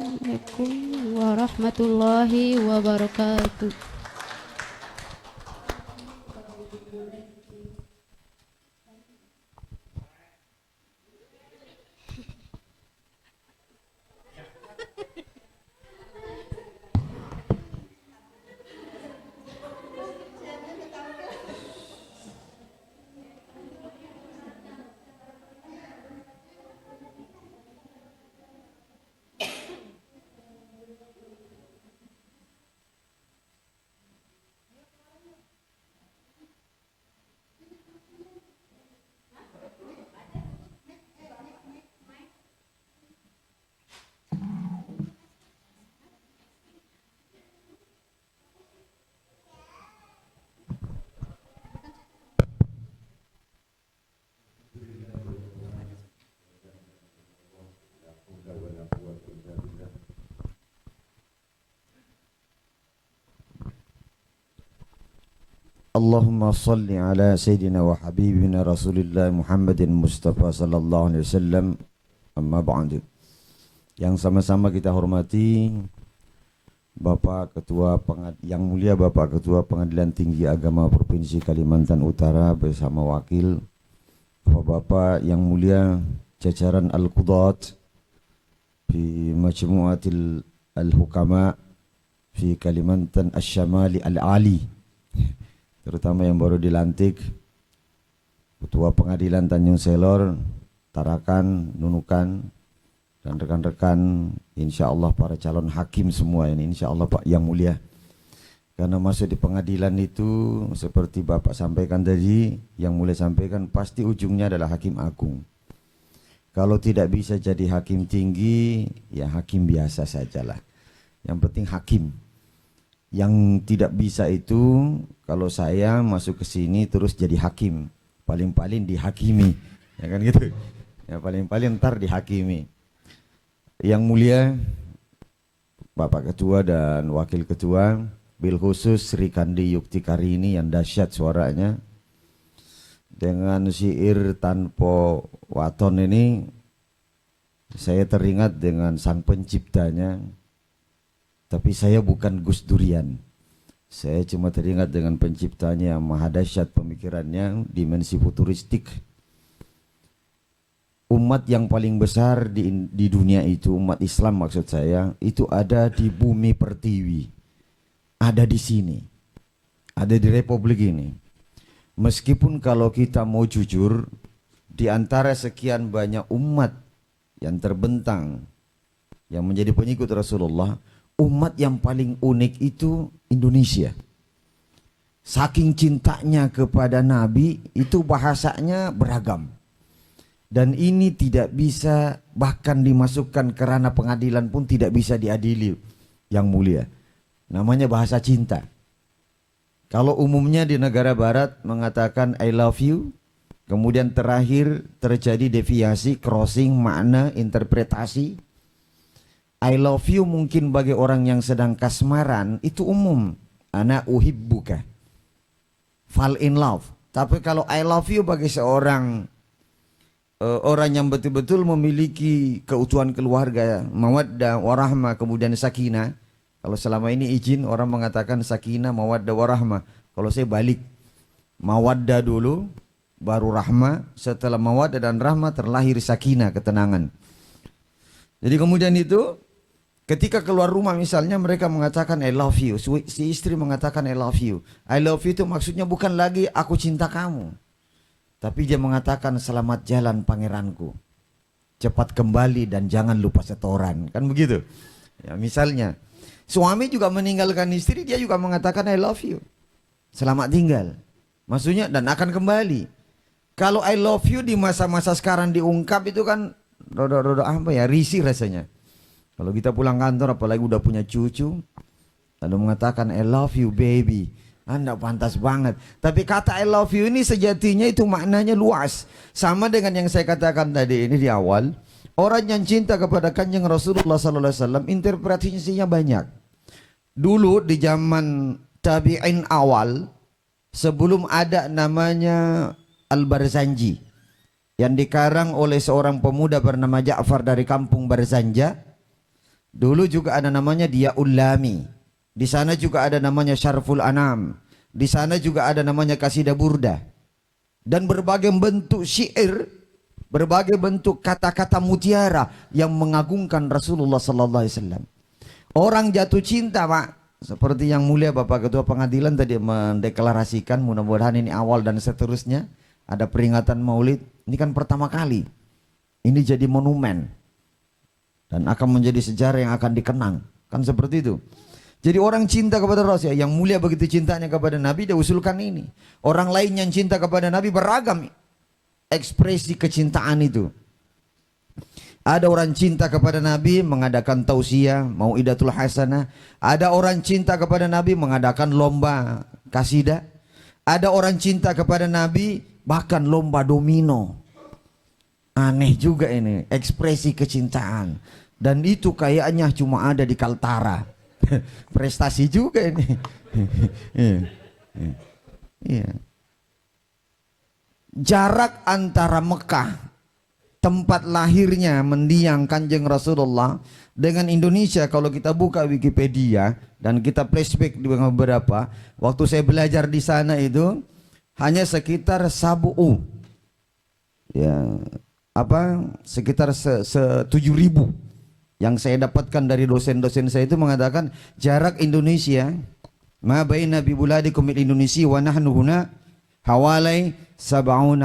Assalamualaikum warahmatullahi wabarakatuh. Allahumma salli ala Sayyidina wa Habibina Rasulullah Muhammadin Mustafa Sallallahu Alaihi Wasallam. Amma ba'du. Yang sama-sama kita hormati Bapak Ketua yang mulia Bapak Ketua Pengadilan Tinggi Agama Provinsi Kalimantan Utara bersama wakil, Bapak yang mulia jajaran Al-Qudat fi Majmu'atil Al-Hukama fi Kalimantan Asy-Syamali Al-Ali, terutama yang baru dilantik Ketua Pengadilan Tanjung Selor, Tarakan, Nunukan, dan rekan-rekan, insya Allah para calon hakim semua ini, insya Allah Pak yang mulia. Karena masuk di pengadilan itu seperti Bapak sampaikan tadi, yang mulia sampaikan, pasti ujungnya adalah hakim agung. Kalau tidak bisa jadi hakim tinggi, ya hakim biasa sajalah. Yang penting hakim. Yang tidak bisa itu, kalau saya masuk ke sini terus jadi hakim, paling-paling dihakimi, ya kan gitu. Ya paling-paling ntar dihakimi. Yang mulia Bapak Ketua dan Wakil Ketua, bil khusus Sri Kandi Yuktikari ini yang dahsyat suaranya, dengan syair tanpa waton ini saya teringat dengan sang penciptanya. Tapi saya bukan Gus Durian, saya cuma teringat dengan penciptanya yang maha dahsyat pemikirannya, dimensi futuristik. Umat yang paling besar di dunia itu, umat Islam maksud saya, itu ada di bumi pertiwi, ada di sini, ada di Republik ini. Meskipun kalau kita mau jujur, di antara sekian banyak umat yang terbentang, yang menjadi pengikut Rasulullah, umat yang paling unik itu Indonesia. Saking cintanya kepada Nabi, itu bahasanya beragam. Dan ini tidak bisa bahkan dimasukkan ke ranah pengadilan pun tidak bisa diadili, yang mulia. Namanya bahasa cinta. Kalau umumnya di negara barat mengatakan I love you, kemudian terakhir terjadi deviasi, crossing, makna, interpretasi. I love you mungkin bagi orang yang sedang kasmaran itu umum. Ana uhibbuka, fall in love. Tapi kalau I love you bagi seorang orang yang betul-betul memiliki keutuhan keluarga, mawaddah warahmah, kemudian sakinah. Kalau selama ini izin orang mengatakan sakinah, mawaddah warahmah. Kalau saya balik, mawaddah dulu, baru rahmah. Setelah mawaddah dan rahmah terlahir sakinah, ketenangan. Jadi kemudian itu, ketika keluar rumah misalnya mereka mengatakan I love you. Si istri mengatakan I love you. I love you itu maksudnya bukan lagi aku cinta kamu, tapi dia mengatakan selamat jalan pangeranku, cepat kembali dan jangan lupa setoran, kan begitu. Ya, misalnya suami juga meninggalkan istri, dia juga mengatakan I love you, selamat tinggal, maksudnya dan akan kembali. Kalau I love you di masa-masa sekarang diungkap itu kan rodo apa ya, risih rasanya. Kalau kita pulang kantor apalagi udah punya cucu, lalu mengatakan I love you baby, Anda pantas banget. Tapi kata I love you ini sejatinya itu maknanya luas. Sama dengan yang saya katakan tadi ini di awal. Orang yang cinta kepada Kanjeng Rasulullah SAW interpretasinya banyak. Dulu di zaman tabi'in awal, sebelum ada namanya Al-Barzanji, yang dikarang oleh seorang pemuda bernama Ja'far dari kampung Barzanja, Dulu juga ada namanya Diyaul Lami. Di sana juga ada namanya Syarful Anam. Di sana juga ada namanya Qasidah Burdah. Dan berbagai bentuk syair, berbagai bentuk kata-kata mutiara yang mengagungkan Rasulullah sallallahu alaihi wasallam. Orang jatuh cinta, Pak. Seperti yang mulia Bapak Ketua Pengadilan tadi mendeklarasikan, mudah-mudahan ini awal dan seterusnya ada peringatan Maulid. Ini kan pertama kali. Ini jadi monumen dan akan menjadi sejarah yang akan dikenang. Kan seperti itu. Jadi orang cinta kepada Rasul, yang mulia begitu cintanya kepada Nabi, dia usulkan ini. Orang lain yang cinta kepada Nabi beragam ekspresi kecintaan itu. Ada orang cinta kepada Nabi mengadakan tausiah, mau'idatul hasanah. Ada orang cinta kepada Nabi mengadakan lomba kasidah. Ada orang cinta kepada Nabi bahkan lomba domino. Aneh juga ini ekspresi kecintaan. Dan itu kayaknya cuma ada di Kaltara. Prestasi juga ini. Jarak antara Mekah, tempat lahirnya mendiang Kanjeng Rasulullah, dengan Indonesia, kalau kita buka Wikipedia dan kita flashback di beberapa, waktu saya belajar di sana itu hanya sekitar sekitar 7.000. Yang saya dapatkan dari dosen-dosen saya itu mengatakan jarak Indonesia ma baina bi buladikum Indonesia wa nahnu huna hawalai 70.000,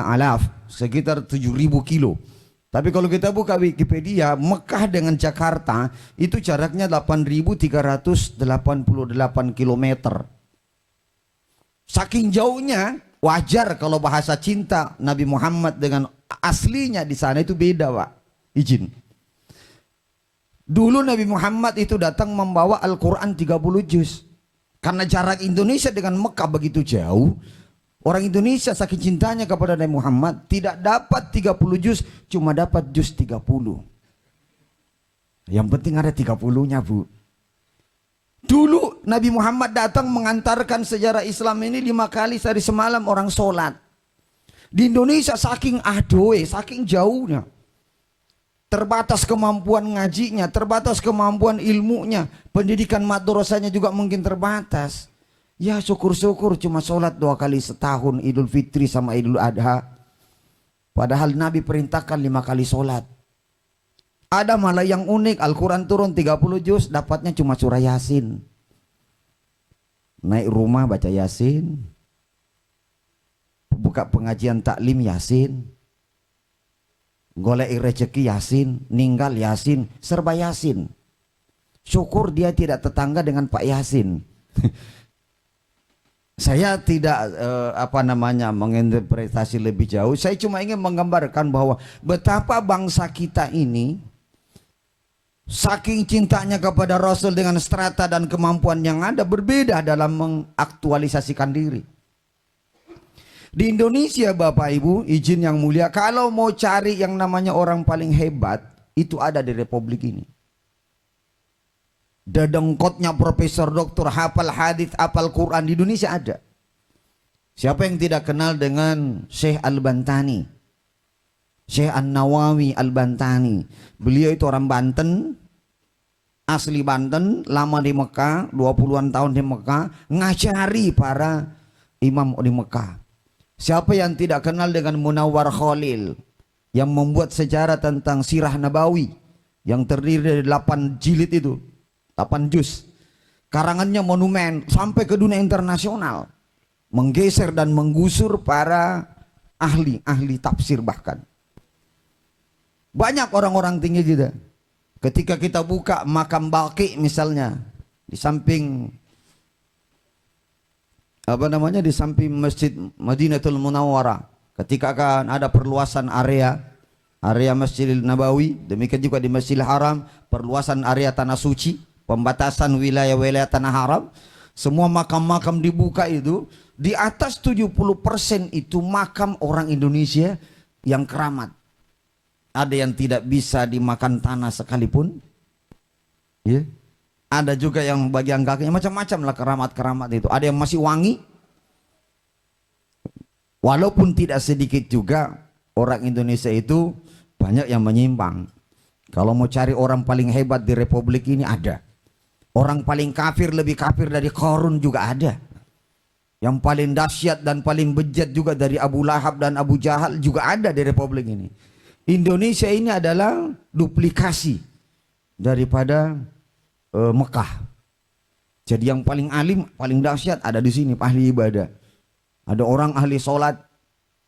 sekitar 7.000 kilo. Tapi kalau kita buka Wikipedia, Mekah dengan Jakarta itu jaraknya 8.388 kilometer. Saking jauhnya, wajar kalau bahasa cinta Nabi Muhammad dengan aslinya di sana itu beda, Pak. Izin. Dulu Nabi Muhammad itu datang membawa Al-Quran 30 juz. Karena jarak Indonesia dengan Mekah begitu jauh, orang Indonesia saking cintanya kepada Nabi Muhammad tidak dapat 30 juz, cuma dapat juz 30. Yang penting ada 30-nya, Bu. Dulu Nabi Muhammad datang mengantarkan sejarah Islam ini 5 kali sehari semalam orang sholat. Di Indonesia saking saking jauhnya, terbatas kemampuan ngajinya, terbatas kemampuan ilmunya, pendidikan madrasahnya juga mungkin terbatas. Ya syukur-syukur cuma sholat 2 kali setahun, Idul Fitri sama Idul Adha. Padahal Nabi perintahkan 5 kali sholat. Ada malah yang unik, Al-Quran turun 30 juz, dapatnya cuma surah Yasin. Naik rumah baca Yasin, buka pengajian taklim Yasin, golek rezeki Yasin, ninggal Yasin, serba Yasin. Syukur dia tidak tetangga dengan Pak Yasin. Saya tidak menginterpretasi lebih jauh. Saya cuma ingin menggambarkan bahwa betapa bangsa kita ini saking cintanya kepada Rasul dengan strata dan kemampuan yang ada berbeda dalam mengaktualisasikan diri. Di Indonesia, Bapak Ibu, izin yang mulia, kalau mau cari yang namanya orang paling hebat, itu ada di Republik ini. Dedengkotnya profesor doktor, hafal hadis, hafal Quran di Indonesia ada. Siapa yang tidak kenal dengan Syekh Al-Bantani? Syekh An-Nawawi Al-Bantani. Beliau itu orang Banten, asli Banten, lama di Mekah, 20-an tahun di Mekah, ngajari para imam di Mekah. Siapa yang tidak kenal dengan Munawwar Khalil yang membuat sejarah tentang Sirah Nabawi yang terdiri dari 8 jilid itu, 8 juz. Karangannya monumen sampai ke dunia internasional, menggeser dan menggusur para ahli tafsir bahkan. Banyak orang-orang tinggi kita. Ketika kita buka makam Baqi misalnya, di samping di samping Masjid Madinatul Munawwarah, ketika akan ada perluasan area Masjidil Nabawi, demikian juga di Masjidil Haram, perluasan area tanah suci, pembatasan wilayah-wilayah tanah haram, semua makam-makam dibuka itu, di atas 70% itu makam orang Indonesia yang keramat. Ada yang tidak bisa dimakan tanah sekalipun, ya. Ada juga yang bagian kakinya macam-macam lah keramat-keramat itu. Ada yang masih wangi. Walaupun tidak sedikit juga orang Indonesia itu banyak yang menyimpang. Kalau mau cari orang paling hebat di republik ini ada. Orang paling kafir, lebih kafir dari Qarun juga ada. Yang paling dahsyat dan paling bejat juga dari Abu Lahab dan Abu Jahal juga ada di republik ini. Indonesia ini adalah duplikasi daripada Mekah. Jadi yang paling alim, paling dahsyat ada di sini, ahli ibadah. Ada orang ahli sholat,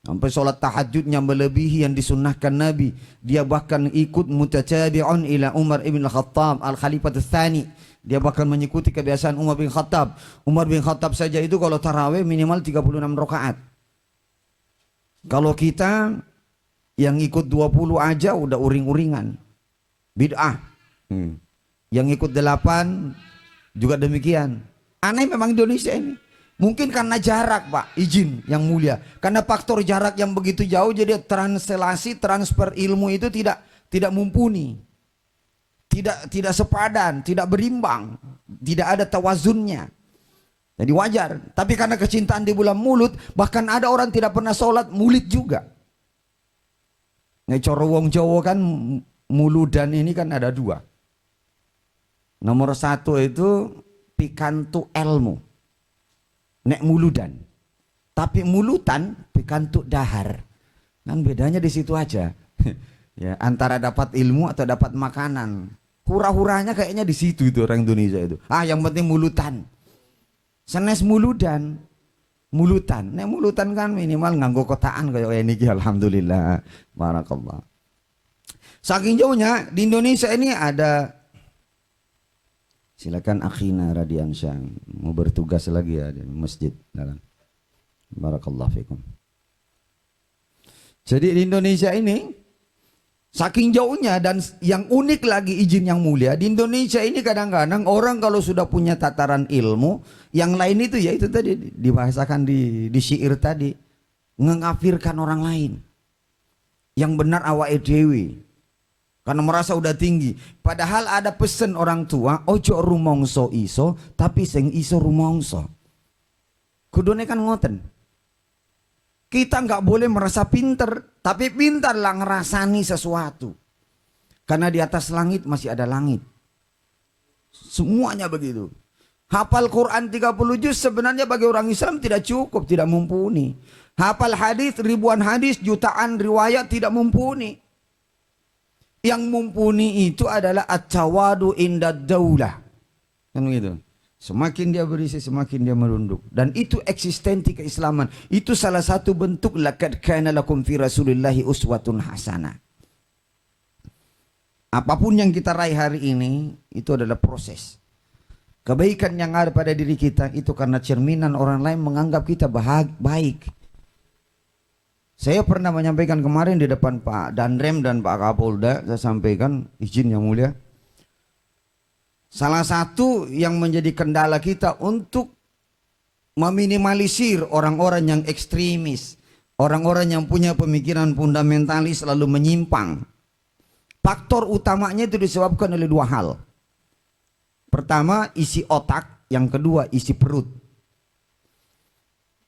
sampai sholat tahajudnya melebihi yang disunnahkan Nabi. Dia bahkan ikut mutatabi'un ila Umar ibn Khattab al-Khalifah Tsani. Dia bahkan mengikuti kebiasaan Umar bin Khattab. Umar bin Khattab saja itu kalau tarawih minimal 36 rakaat. Kalau kita yang ikut 20 aja udah uring-uringan. Bid'ah. Yang ikut 8 juga demikian. Aneh memang Indonesia ini. Mungkin karena jarak, Pak, izin yang mulia. Karena faktor jarak yang begitu jauh, jadi translasi, transfer ilmu itu tidak mumpuni. Tidak sepadan, tidak berimbang, tidak ada tawazunnya. Jadi wajar. Tapi karena kecintaan di bulan Maulud, bahkan ada orang tidak pernah sholat Maulid juga. Nek coro wong Jawa kan muludan ini kan ada 2. Nomor 1 itu pikantuk ilmu. Nek muludan. Tapi mulutan pikantuk dahar. Kan bedanya di situ aja. Ya, antara dapat ilmu atau dapat makanan. Hura-huranya kayaknya di situ itu orang Indonesia itu. Yang penting mulutan. Senes muludan. Mulutan. Nek mulutan kan minimal nganggo kotaan kayak ini, alhamdulillah. Barakallah. Saking jauhnya di Indonesia ini ada. Silakan Akhina Radiansyah mau bertugas lagi ya di masjid dalam. Barakallah fikum. Jadi di Indonesia ini saking jauhnya, dan yang unik lagi izin yang mulia, di Indonesia ini kadang-kadang orang kalau sudah punya tataran ilmu, yang lain itu ya itu tadi dibahasakan di syair tadi, mengafirkan orang lain. Yang benar awake dhewe. Karena merasa udah tinggi. Padahal ada pesan orang tua, ojo rumongso iso, tapi sing iso rumongso. Kudune kan ngoten. Kita nggak boleh merasa pinter, tapi pintarlah ngerasani sesuatu. Karena di atas langit masih ada langit. Semuanya begitu. Hafal Quran 30 juz sebenarnya bagi orang Islam tidak cukup, tidak mumpuni. Hafal hadis ribuan hadis, jutaan riwayat tidak mumpuni. Yang mumpuni itu adalah at-tawadu indad daulah. Kan begitu. Semakin dia berisi, semakin dia merunduk. Dan itu eksistensi keislaman. Itu salah satu bentuk laqad kana lakum fi Rasulillahi uswatun hasanah. Apapun yang kita raih hari ini, itu adalah proses. Kebaikan yang ada pada diri kita itu karena cerminan orang lain menganggap kita baik. Saya pernah menyampaikan kemarin di depan Pak Danrem dan Pak Kapolda, saya sampaikan izin yang mulia. Salah satu yang menjadi kendala kita untuk meminimalisir orang-orang yang ekstremis, orang-orang yang punya pemikiran fundamentalis lalu menyimpang. Faktor utamanya itu disebabkan oleh 2 hal. Pertama, isi otak, yang kedua isi perut.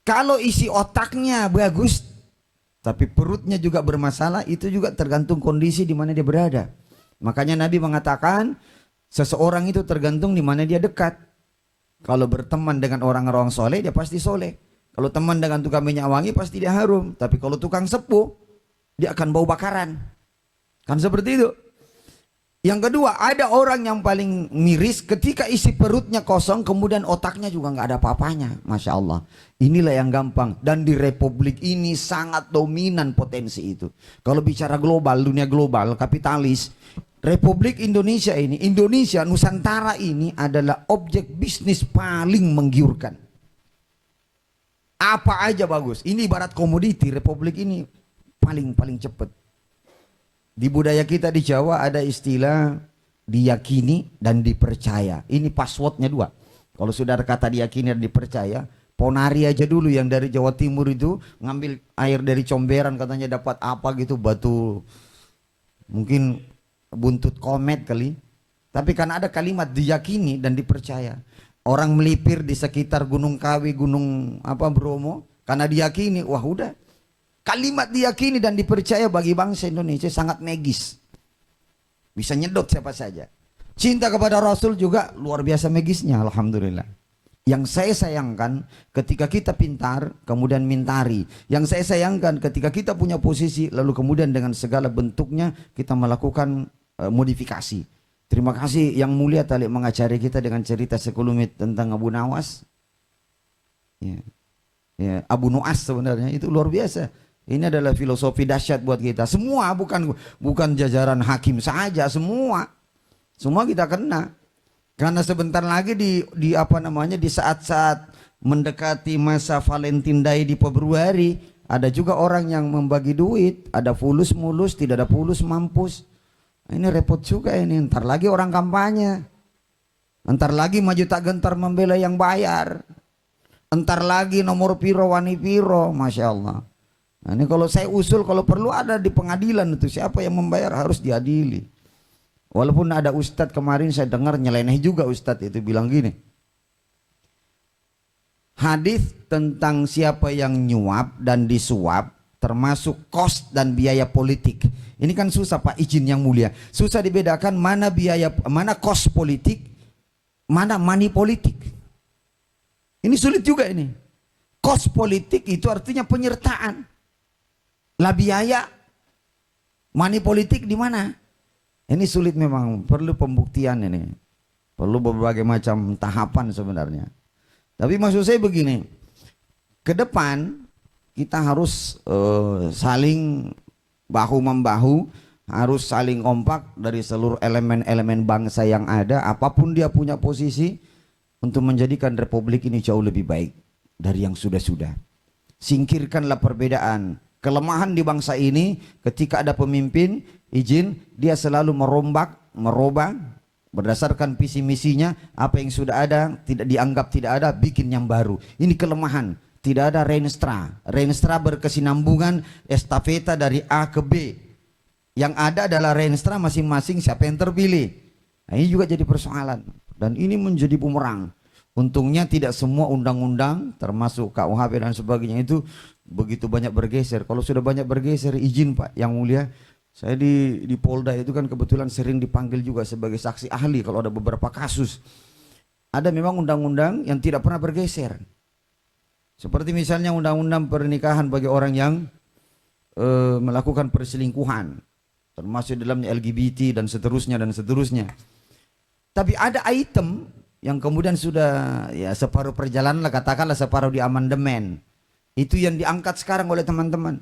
Kalau isi otaknya bagus, tapi perutnya juga bermasalah, itu juga tergantung kondisi di mana dia berada. Makanya Nabi mengatakan, seseorang itu tergantung di mana dia dekat. Kalau berteman dengan orang-orang soleh, dia pasti soleh. Kalau teman dengan tukang minyak wangi, pasti dia harum. Tapi kalau tukang sepuh, dia akan bau bakaran. Kan seperti itu. Yang kedua, ada orang yang paling miris ketika isi perutnya kosong, kemudian otaknya juga nggak ada apa-apanya. Masya Allah. Inilah yang gampang. Dan di republik ini sangat dominan potensi itu. Kalau bicara global, dunia global, kapitalis, Republik Indonesia ini, Indonesia, Nusantara ini adalah objek bisnis paling menggiurkan. Apa aja bagus. Ini ibarat komoditi, republik ini paling cepat. Di budaya kita di Jawa ada istilah diyakini dan dipercaya. Ini passwordnya 2. Kalau sudah ada kata diyakini dan dipercaya, Ponari aja dulu yang dari Jawa Timur itu ngambil air dari comberan, katanya dapat apa gitu, batu mungkin buntut komet kali. Tapi karena ada kalimat diyakini dan dipercaya, orang melipir di sekitar Gunung Kawi, Gunung Bromo, karena diyakini, wah udah. Kalimat diyakini dan dipercaya bagi bangsa Indonesia sangat magis. Bisa nyedot siapa saja. Cinta kepada Rasul juga luar biasa magisnya, alhamdulillah. Yang saya sayangkan ketika kita pintar kemudian mintari. Yang saya sayangkan ketika kita punya posisi lalu kemudian dengan segala bentuknya kita melakukan modifikasi. Terima kasih Yang Mulia tadi mengajari kita dengan cerita sekelumit tentang Abu Nawas. Ya. Ya, Abu Nu'as sebenarnya itu luar biasa. Ini adalah filosofi dahsyat buat kita. Semua bukan jajaran hakim saja, semua kita kena. Karena sebentar lagi di saat-saat mendekati masa Valentine Day di Februari, ada juga orang yang membagi duit, ada fulus mulus, tidak ada fulus mampus. Ini repot juga ini. Ntar lagi orang kampanye, ntar lagi maju tak gentar membela yang bayar, ntar lagi nomor piro wani piro, masya Allah. Nah, ini kalau saya usul, kalau perlu ada di pengadilan itu siapa yang membayar harus diadili. Walaupun ada ustadz kemarin saya dengar nyeleneh juga ustadz itu bilang gini, hadis tentang siapa yang nyuap dan disuap termasuk kos dan biaya politik. Ini kan susah Pak izin Yang Mulia, susah dibedakan mana biaya, mana kos politik, mana money politik. Ini sulit juga ini. Kos politik itu artinya penyertaan. Lah biaya money politik di mana? Ini sulit memang, perlu pembuktian ini. Perlu berbagai macam tahapan sebenarnya. Tapi maksud saya begini, ke depan kita harus saling bahu-membahu, harus saling kompak dari seluruh elemen-elemen bangsa yang ada, apapun dia punya posisi, untuk menjadikan republik ini jauh lebih baik dari yang sudah-sudah. Singkirkanlah perbedaan. Kelemahan di bangsa ini ketika ada pemimpin, izin dia selalu merubah berdasarkan visi misinya, apa yang sudah ada tidak dianggap tidak ada, bikin yang baru. Ini kelemahan. Tidak ada reinstra. Reinstra berkesinambungan, estafeta dari A ke B. Yang ada adalah reinstra masing-masing siapa yang terpilih. Nah, ini juga jadi persoalan dan ini menjadi bumerang. Untungnya tidak semua undang-undang termasuk KUHP dan sebagainya itu begitu banyak bergeser. Kalau sudah banyak bergeser, izin Pak Yang Mulia, saya di Polda itu kan kebetulan sering dipanggil juga sebagai saksi ahli kalau ada beberapa kasus. Ada memang undang-undang yang tidak pernah bergeser. Seperti misalnya undang-undang pernikahan bagi orang yang melakukan perselingkuhan, termasuk dalamnya LGBT dan seterusnya dan seterusnya. Tapi ada item yang kemudian sudah ya separuh perjalanan lah, katakanlah separuh di amandemen. Itu yang diangkat sekarang oleh teman-teman.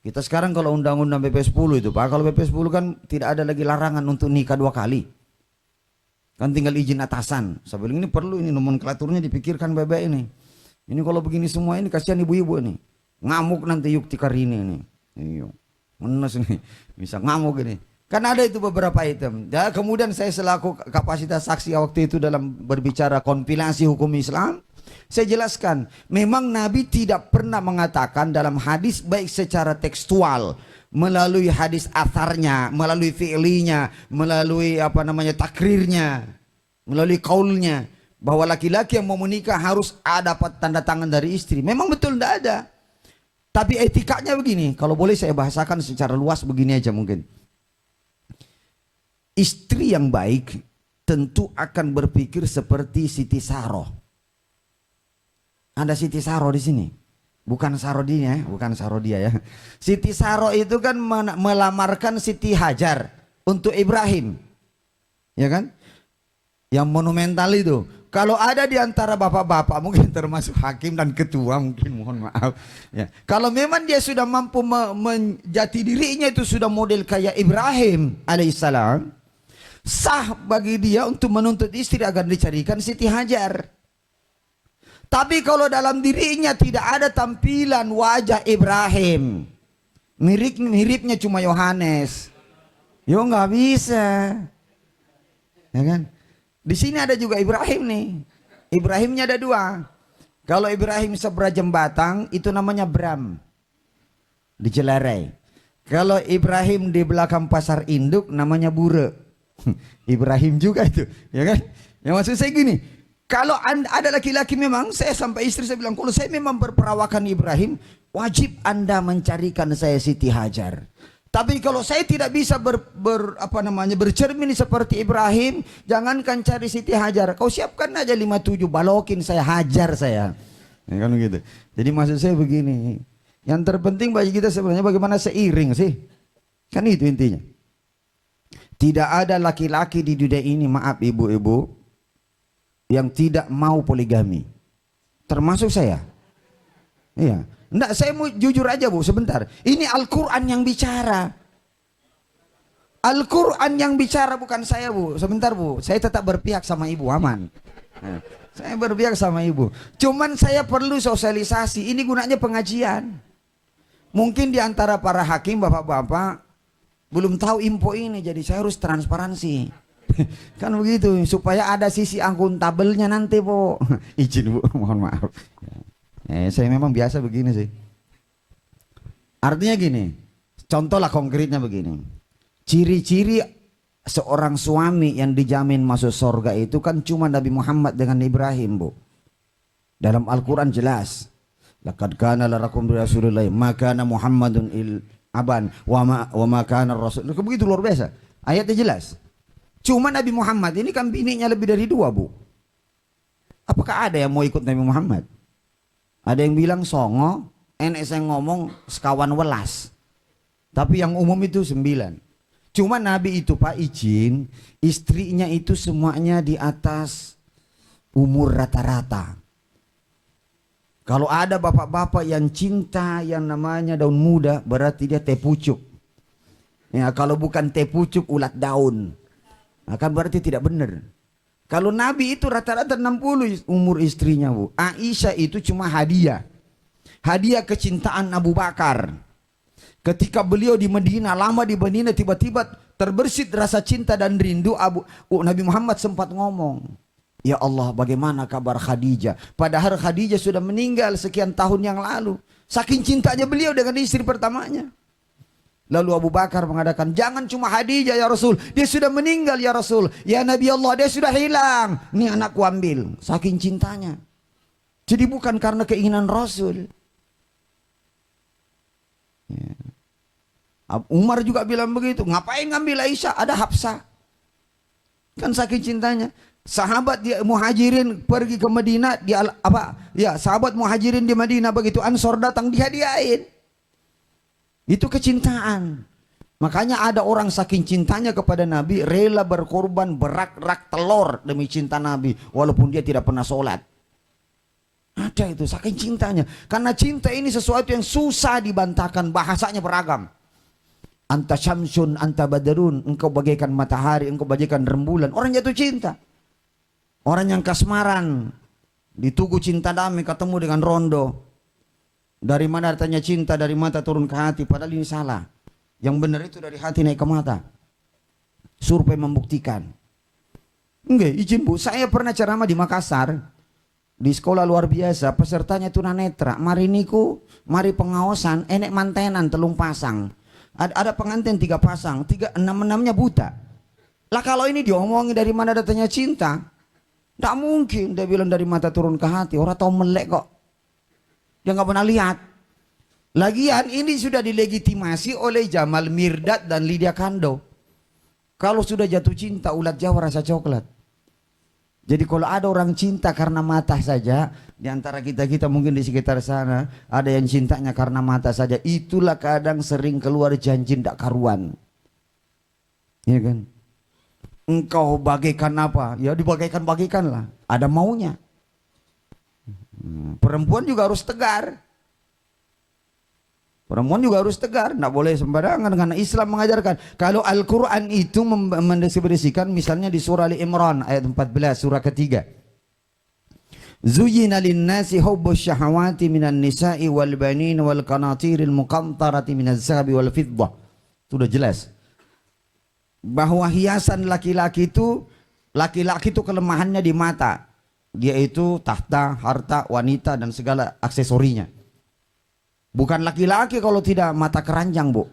Kita sekarang kalau undang-undang PP 10 itu Pak, kalau PP 10 kan tidak ada lagi larangan untuk nikah 2 kali. Kan tinggal izin atasan. Saya bilang ini perlu, ini nomenklaturnya dipikirkan baik-baik ini. Ini kalau begini semua ini kasihan ibu-ibu ini. Ngamuk nanti Yukti Karini ini. Iya. Menes nih. Bisa ngamuk ini. Karena ada itu beberapa item. Ya, kemudian saya selaku kapasitas saksi waktu itu dalam berbicara kompilasi hukum Islam, saya jelaskan, memang Nabi tidak pernah mengatakan dalam hadis baik secara tekstual, melalui hadis atharnya, melalui fi'linya, melalui takrirnya, melalui kaulnya, bahwa laki-laki yang mau menikah harus dapat tanda tangan dari istri. Memang betul tidak ada. Tapi etikanya begini, kalau boleh saya bahasakan secara luas begini aja mungkin. Istri yang baik tentu akan berpikir seperti Siti Saroh. Ada Siti Saroh di sini, bukan Sarodinya, bukan Sarodia ya. Siti Saroh itu kan melamarkan Siti Hajar untuk Ibrahim, ya kan? Yang monumental itu. Kalau ada di antara bapak-bapak mungkin termasuk hakim dan ketua mungkin mohon maaf. Ya. Kalau memang dia sudah mampu menjati dirinya itu sudah model kayak Ibrahim alaihissalam, sah bagi dia untuk menuntut istri agar dicarikan Siti Hajar. Tapi kalau dalam dirinya tidak ada tampilan wajah Ibrahim, miripnya cuma Yohanes, yo nggak bisa, ya kan? Di sini ada juga Ibrahim nih. Ibrahimnya ada 2. Kalau Ibrahim sebelah jembatan itu namanya Bram di Celerai. Kalau Ibrahim di belakang pasar induk namanya Bure. Ibrahim juga itu, ya kan? Yang maksud saya gini, kalau ada laki-laki memang, saya sampai istri saya bilang, kalau saya memang berperawakan Ibrahim, wajib Anda mencarikan saya Siti Hajar. Tapi kalau saya tidak bisa bercermin seperti Ibrahim, jangankan cari Siti Hajar, kau siapkan aja 57, balokin saya, hajar saya. Ya, kan gitu. Jadi maksud saya begini, yang terpenting bagi kita sebenarnya bagaimana seiring sih. Kan itu intinya. Tidak ada laki-laki di dunia ini, maaf ibu-ibu, yang tidak mau poligami. Termasuk saya. Iya. Enggak, saya mau jujur aja Bu, sebentar. Ini Al-Quran yang bicara. Al-Quran yang bicara, bukan saya Bu. Sebentar Bu, saya tetap berpihak sama ibu, aman. Nah, saya berpihak sama ibu. Cuman saya perlu sosialisasi, ini gunanya pengajian. Mungkin di antara para hakim, bapak-bapak, belum tahu info ini, jadi saya harus transparansi. Kan begitu, supaya ada sisi akuntabelnya nanti Bu. Izin Bu, mohon maaf. Saya memang biasa begini sih. Artinya gini, contohlah konkretnya begini. Ciri-ciri seorang suami yang dijamin masuk surga itu kan cuma Nabi Muhammad dengan Ibrahim Bu. Dalam Al-Quran jelas. Laqad kana larakum bi Rasulillah ma kana Muhammadun aban wa ma kana Rasul. Begitu luar biasa. Ayatnya jelas. Cuma Nabi Muhammad ini kan bininya lebih dari 2 Bu. Apakah ada yang mau ikut Nabi Muhammad? Ada yang bilang songo, enek saya ngomong sekawan welas. Tapi yang umum itu 9. Cuma Nabi itu Pak izin, istrinya itu semuanya di atas umur rata-rata. Kalau ada bapak-bapak yang cinta yang namanya daun muda, berarti dia teh pucuk. Ya, kalau bukan teh pucuk, ulat daun. Akan berarti tidak benar. Kalau Nabi itu rata-rata 60 umur istrinya Bu. Aisyah itu cuma hadiah. Hadiah kecintaan Abu Bakar. Ketika beliau di Medina, lama di Medina, tiba-tiba terbersit rasa cinta dan rindu. Nabi Muhammad sempat ngomong, ya Allah, bagaimana kabar Khadijah? Padahal Khadijah sudah meninggal sekian tahun yang lalu. Saking cintanya beliau dengan istri pertamanya. Lalu Abu Bakar mengatakan, jangan cuma Khadijah ya Rasul, dia sudah meninggal ya Rasul. Ya Nabi Allah, dia sudah hilang. Ini anakku ambil. Saking cintanya. Jadi bukan karena keinginan Rasul. Ya. Umar juga bilang begitu. Ngapain ngambil Aisyah? Ada Hafsah. Kan saking cintanya. Sahabat dia Muhajirin pergi ke Madinah, sahabat Muhajirin di Madinah, begitu Ansor datang dihadiahin. Itu kecintaan. Makanya ada orang saking cintanya kepada Nabi rela berkorban berak-rak telur demi cinta Nabi walaupun dia tidak pernah sholat. Ada itu saking cintanya. Karena cinta ini sesuatu yang susah dibantahkan, bahasanya beragam. Anta syamsun, anta badrun, engkau bagaikan matahari, engkau bagaikan rembulan. Orang jatuh cinta. Orang yang kasmaran di Tugu Cinta Damai ketemu dengan Rondo. Dari mana datangnya cinta, dari mata turun ke hati, padahal ini salah. Yang benar itu dari hati naik ke mata. Survei membuktikan. Enggak, izin Bu, saya pernah ceramah di Makassar. Di sekolah luar biasa, pesertanya tunanetra. Mari niku, mari pengawasan, enek mantenan telung pasang. Ada pengantin 3 pasang, 6-6-nya buta. Lah kalau ini diomongin dari mana datangnya cinta, tidak mungkin dia bilang dari mata turun ke hati. Orang tahu melek kok. Dia nggak pernah lihat. Lagian ini sudah dilegitimasi oleh Jamal Mirdad dan Lydia Kando. Kalau sudah jatuh cinta, ulat Jawa rasa coklat. Jadi kalau ada orang cinta karena mata saja, di antara kita mungkin di sekitar sana, ada yang cintanya karena mata saja. Itulah kadang sering keluar janji ndak karuan. Iya kan? Engkau bagaikan apa? Ya dibagaikan-bagaikan lah. Ada maunya. Perempuan juga harus tegar. Perempuan juga harus tegar, tidak boleh sembarangan. Karena Islam mengajarkan. Kalau Al-Quran itu mendeskripsikan, misalnya di surah Ali Imran ayat 14 surah ketiga. Zuyyina lin-nasi hubbus syahawati minan nisa'i wal banin wal qanatiril muqantarati minaz zahabi wal fiddah. Sudah jelas bahwa hiasan laki-laki itu kelemahannya di mata. Dia itu tahta, harta, wanita dan segala aksesorinya. Bukan laki-laki kalau tidak mata keranjang Bu.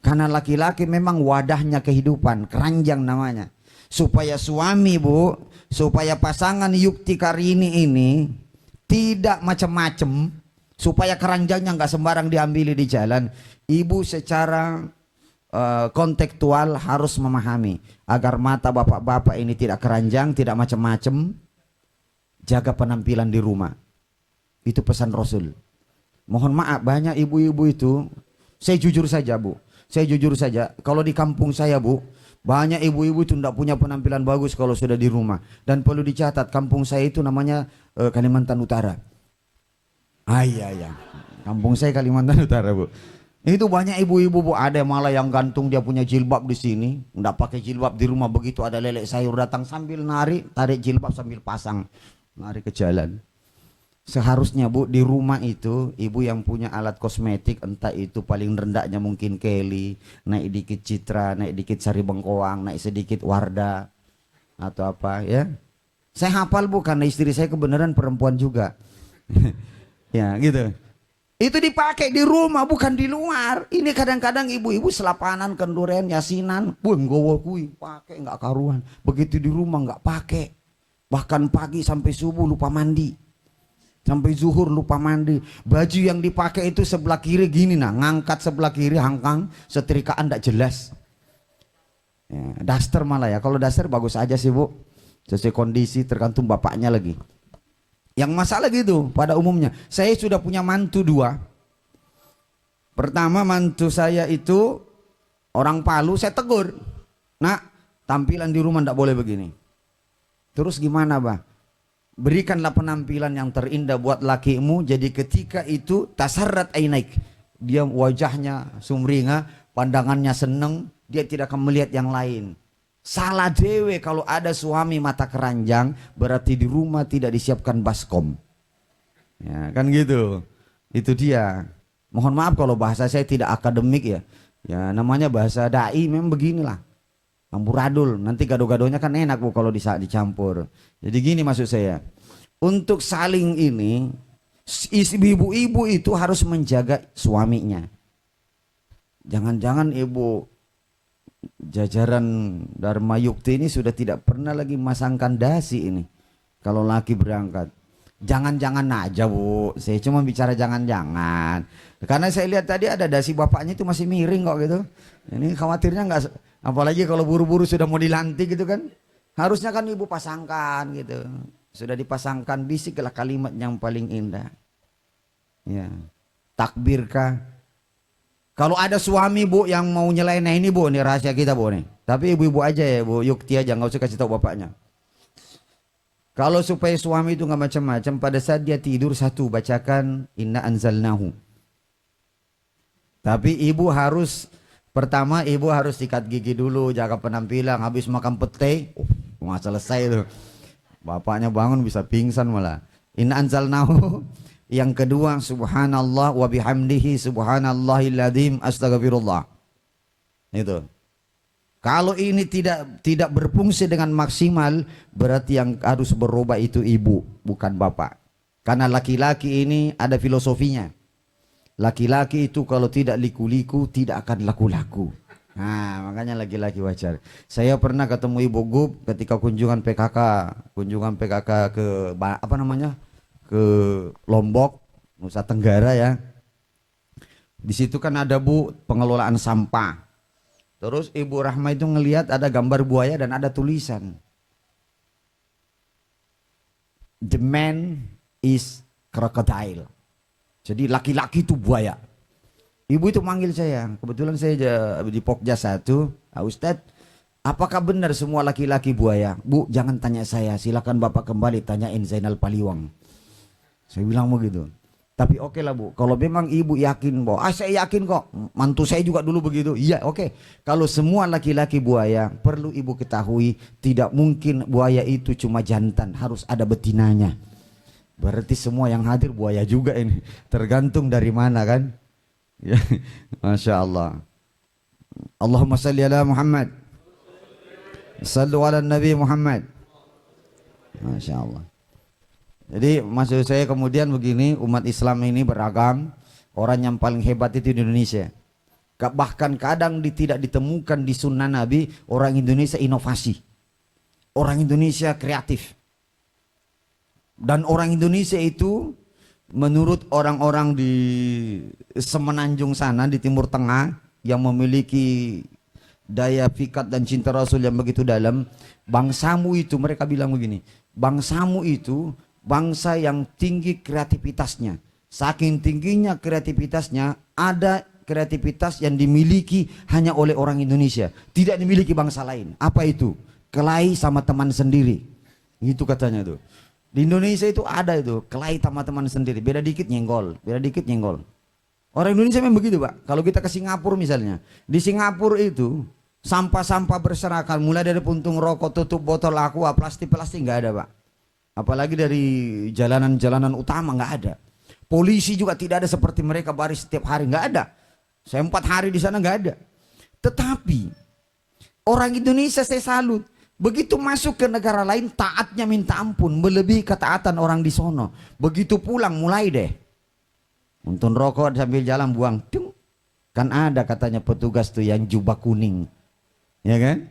Karena laki-laki memang wadahnya kehidupan, keranjang namanya. Supaya suami Bu, supaya pasangan Yukti Karini ini tidak macam-macam, supaya keranjangnya nggak sembarang diambil di jalan. Ibu secara kontekstual harus memahami agar mata bapak-bapak ini tidak keranjang, tidak macam-macam. Jaga penampilan di rumah. Itu pesan Rasul. Mohon maaf, banyak ibu-ibu itu, saya jujur saja Bu, saya jujur saja, kalau di kampung saya Bu, banyak ibu-ibu itu tidak punya penampilan bagus kalau sudah di rumah. Dan perlu dicatat, kampung saya itu namanya Kalimantan Utara. Iya. Kampung saya Kalimantan Utara Bu. Itu banyak ibu-ibu Bu, ada malah yang gantung dia punya jilbab di sini, nggak pakai jilbab di rumah, begitu ada lelek sayur datang sambil nari, tarik jilbab sambil pasang, nari ke jalan. Seharusnya Bu, di rumah itu ibu yang punya alat kosmetik, entah itu paling rendahnya mungkin Kelly, naik dikit Citra, naik dikit Sari Bengkoang, naik sedikit Wardah atau apa ya. Saya hafal Bu, karena istri saya kebenaran perempuan juga. Ya gitu. Itu dipakai di rumah bukan di luar. Ini kadang-kadang ibu-ibu selapanan, kenduren, yasinan, nggowo kui pakai nggak karuan. Begitu di rumah nggak pakai. Bahkan pagi sampai subuh lupa mandi. Sampai zuhur lupa mandi. Baju yang dipakai itu sebelah kiri gini nah, ngangkat sebelah kiri hangkang, setrikaan ndak jelas. Ya, daster malah ya. Kalau daster bagus aja sih Bu. Sesuai kondisi, tergantung bapaknya lagi. Yang masalah gitu pada umumnya. Saya sudah punya mantu 2. Pertama mantu saya itu orang Palu, saya tegur. Nak, tampilan di rumah ndak boleh begini. Terus gimana Bah? Berikanlah penampilan yang terindah buat lakimu. Jadi ketika itu tasarrat ainaik, dia wajahnya sumringah, pandangannya seneng, dia tidak akan melihat yang lain. Salah dewe kalau ada suami mata keranjang, berarti di rumah tidak disiapkan baskom. Ya kan gitu. Itu dia. Mohon maaf kalau bahasa saya tidak akademik ya. Ya namanya bahasa dai memang beginilah. Amburadul, nanti gado-gadonya kan enak Bu kalau dicampur. Jadi gini maksud saya, untuk saling ini, ibu-ibu itu harus menjaga suaminya. Jangan-jangan ibu jajaran Dharma Yukti ini sudah tidak pernah lagi masangkan dasi ini. Kalau laki berangkat. Jangan-jangan aja Bu, saya cuma bicara jangan-jangan. Karena saya lihat tadi ada dasi bapaknya itu masih miring kok gitu. Ini khawatirnya nggak, apalagi kalau buru-buru sudah mau dilantik gitu kan. Harusnya kan ibu pasangkan gitu. Sudah dipasangkan, bisiklah kalimat yang paling indah. Ya. Takbirkah? Kalau ada suami Bu yang mau nyelain, nah ini Bu, ini rahasia kita Bu nih. Tapi ibu-ibu aja ya Bu, Yukti aja, nggak usah kasih tahu bapaknya. Kalau supaya suami itu nggak macam-macam, pada saat dia tidur satu bacakan inna anzalnahu. Tapi ibu harus pertama ibu harus sikat gigi dulu, jaga penampilan, habis makan pete, nggak selesai tuh. Bapaknya bangun bisa pingsan malah. Inna anzalnahu. Yang kedua subhanallah wa bihamdihi subhanallahil adzim astagfirullah. Itu. Kalau ini tidak berfungsi dengan maksimal, berarti yang harus berubah itu ibu, bukan bapak. Karena laki-laki ini ada filosofinya. Laki-laki itu kalau tidak liku-liku tidak akan laku-laku. Nah, makanya laki-laki wajar. Saya pernah ketemu Ibu Gub ketika kunjungan PKK ke apa namanya? Ke Lombok, Nusa Tenggara ya. Di situ kan ada Bu pengelolaan sampah. Terus Ibu Rahma itu ngelihat ada gambar buaya dan ada tulisan The man is crocodile. Jadi laki-laki itu buaya. Ibu itu manggil saya. Kebetulan saya di Pokja 1. Ustadz, apakah benar semua laki-laki buaya? Bu, jangan tanya saya. Silakan Bapak kembali tanyain Zainal Paliwang. Saya bilang begitu. Tapi oke lah Bu, kalau memang ibu yakin bahwa saya yakin kok, mantu saya juga dulu begitu. Iya oke. Kalau semua laki-laki buaya, perlu ibu ketahui tidak mungkin buaya itu cuma jantan, harus ada betinanya. Berarti semua yang hadir buaya juga ini. Tergantung dari mana kan? Ya, Masya Allah. Allahumma salli ala Muhammad. Sallu ala Nabi Muhammad. Masya Allah. Jadi maksud saya kemudian begini, umat Islam ini beragam, orang yang paling hebat itu di Indonesia. Bahkan kadang tidak ditemukan di sunnah Nabi, orang Indonesia inovasi. Orang Indonesia kreatif. Dan orang Indonesia itu menurut orang-orang di Semenanjung sana, di Timur Tengah, yang memiliki daya fikat dan cinta Rasul yang begitu dalam, bangsamu itu, mereka bilang begini, bangsamu itu bangsa yang tinggi kreativitasnya. Saking tingginya kreativitasnya, ada kreativitas yang dimiliki hanya oleh orang Indonesia, tidak dimiliki bangsa lain. Apa itu? Kelahi sama teman sendiri. Itu katanya tuh. Di Indonesia itu ada itu, kelahi sama teman sendiri. Beda dikit nyenggol, beda dikit nyenggol. Orang Indonesia memang begitu, Pak. Kalau kita ke Singapura misalnya, di Singapura itu sampah-sampah berserakan, mulai dari puntung rokok, tutup botol aqua, plastik-plastik nggak ada, Pak. Apalagi dari jalanan-jalanan utama nggak ada. Polisi juga tidak ada seperti mereka baris setiap hari, nggak ada. Saya 4 hari di sana nggak ada. Tetapi orang Indonesia saya salut. Begitu masuk ke negara lain taatnya minta ampun, melebihi ketaatan orang di sono. Begitu pulang mulai deh. Nonton rokok sambil jalan buang. Tung. Kan ada katanya petugas tuh yang jubah kuning. Ya kan?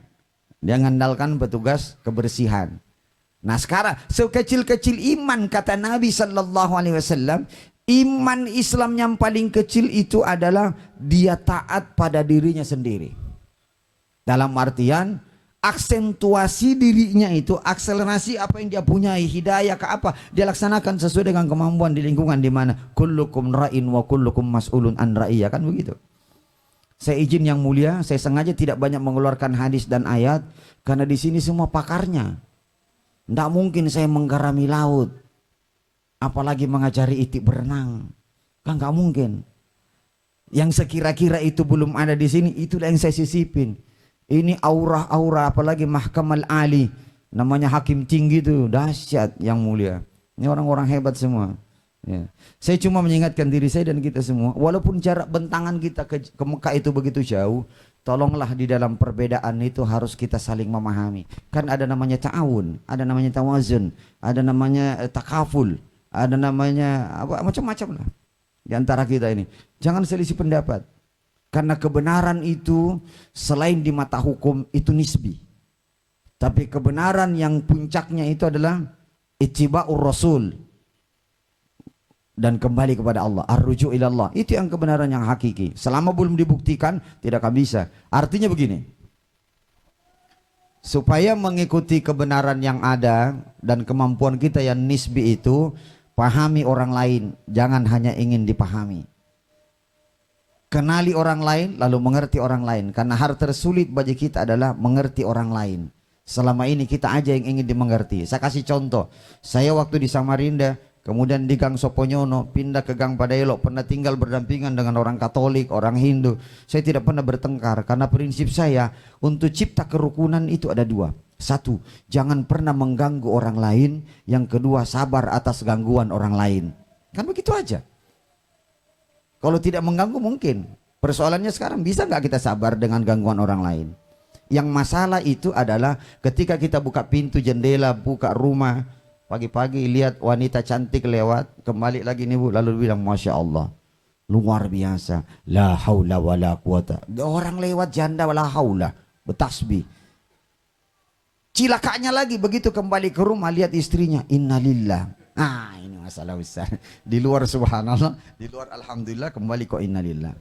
Dia ngandalkan petugas kebersihan. Nah sekarang sekecil-kecil iman kata Nabi sallallahu alaihi wasallam, iman Islam yang paling kecil itu adalah dia taat pada dirinya sendiri. Dalam artian aksentuasi dirinya itu, akselerasi apa yang dia punyai, hidayah ke apa, dia laksanakan sesuai dengan kemampuan di lingkungan di mana kullukum ra'in wa kullukum mas'ulun an ra'iyya, kan begitu. Saya izin yang mulia, saya sengaja tidak banyak mengeluarkan hadis dan ayat karena di sini semua pakarnya. Tidak mungkin saya menggarami laut, apalagi mengajari itik berenang, kan nggak mungkin. Yang sekira-kira itu belum ada di sini, itulah yang saya sisipin. Ini aura-aura, apalagi mahkamal ali, namanya hakim tinggi itu, dahsyat yang mulia. Ini orang-orang hebat semua. Ya. Saya cuma mengingatkan diri saya dan kita semua, walaupun jarak bentangan kita ke Mekah itu begitu jauh, tolonglah di dalam perbedaan itu harus kita saling memahami. Kan ada namanya ta'awun, ada namanya tawazun, ada namanya takaful, ada namanya apa macam-macam lah di antara kita ini. Jangan selisih pendapat. Karena kebenaran itu selain di mata hukum itu nisbi. Tapi kebenaran yang puncaknya itu adalah ittiba'ur rasul dan kembali kepada Allah, ar-ruju' ila Allah. Itu yang kebenaran yang hakiki. Selama belum dibuktikan tidak akan bisa. Artinya begini. Supaya mengikuti kebenaran yang ada dan kemampuan kita yang nisbi itu, pahami orang lain, jangan hanya ingin dipahami. Kenali orang lain lalu mengerti orang lain, karena hal tersulit bagi kita adalah mengerti orang lain. Selama ini kita aja yang ingin dimengerti. Saya kasih contoh, saya waktu di Samarinda, kemudian di Gang Soponyono, pindah ke Gang Padaelok, pernah tinggal berdampingan dengan orang Katolik, orang Hindu. Saya tidak pernah bertengkar, karena prinsip saya untuk cipta kerukunan itu ada 2. 1, jangan pernah mengganggu orang lain. Yang kedua, sabar atas gangguan orang lain. Kan begitu aja. Kalau tidak mengganggu mungkin. Persoalannya sekarang, bisa nggak kita sabar dengan gangguan orang lain? Yang masalah itu adalah ketika kita buka pintu jendela, buka rumah, pagi-pagi lihat wanita cantik lewat, kembali lagi nih Bu, lalu bilang Masya Allah, luar biasa, la haula wa la quwata. Orang lewat janda la haula, bertasbih. Cilakanya lagi begitu kembali ke rumah, lihat istrinya, innalillah. Ini masalah besar. Di luar subhanallah, di luar alhamdulillah, kembali kok innalillah.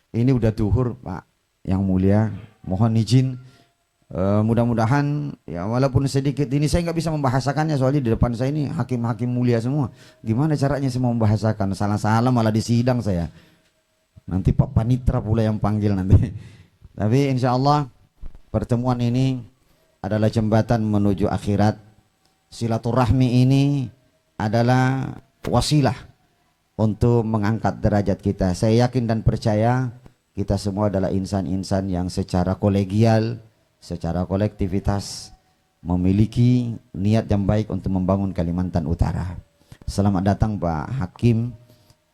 Ini udah duhur Pak yang mulia, mohon izin. Mudah-mudahan ya walaupun sedikit ini saya nggak bisa membahasakannya, soalnya di depan saya ini hakim-hakim mulia semua. Gimana caranya saya membahasakan? Salah-salah malah disidang saya. Nanti Pak Panitra pula yang panggil nanti. Tapi insya Allah pertemuan ini adalah jembatan menuju akhirat. Silaturahmi ini adalah wasilah untuk mengangkat derajat kita. Saya yakin dan percaya kita semua adalah insan-insan yang secara kolegial, secara kolektivitas memiliki niat yang baik untuk membangun Kalimantan Utara. Selamat datang Pak Hakim.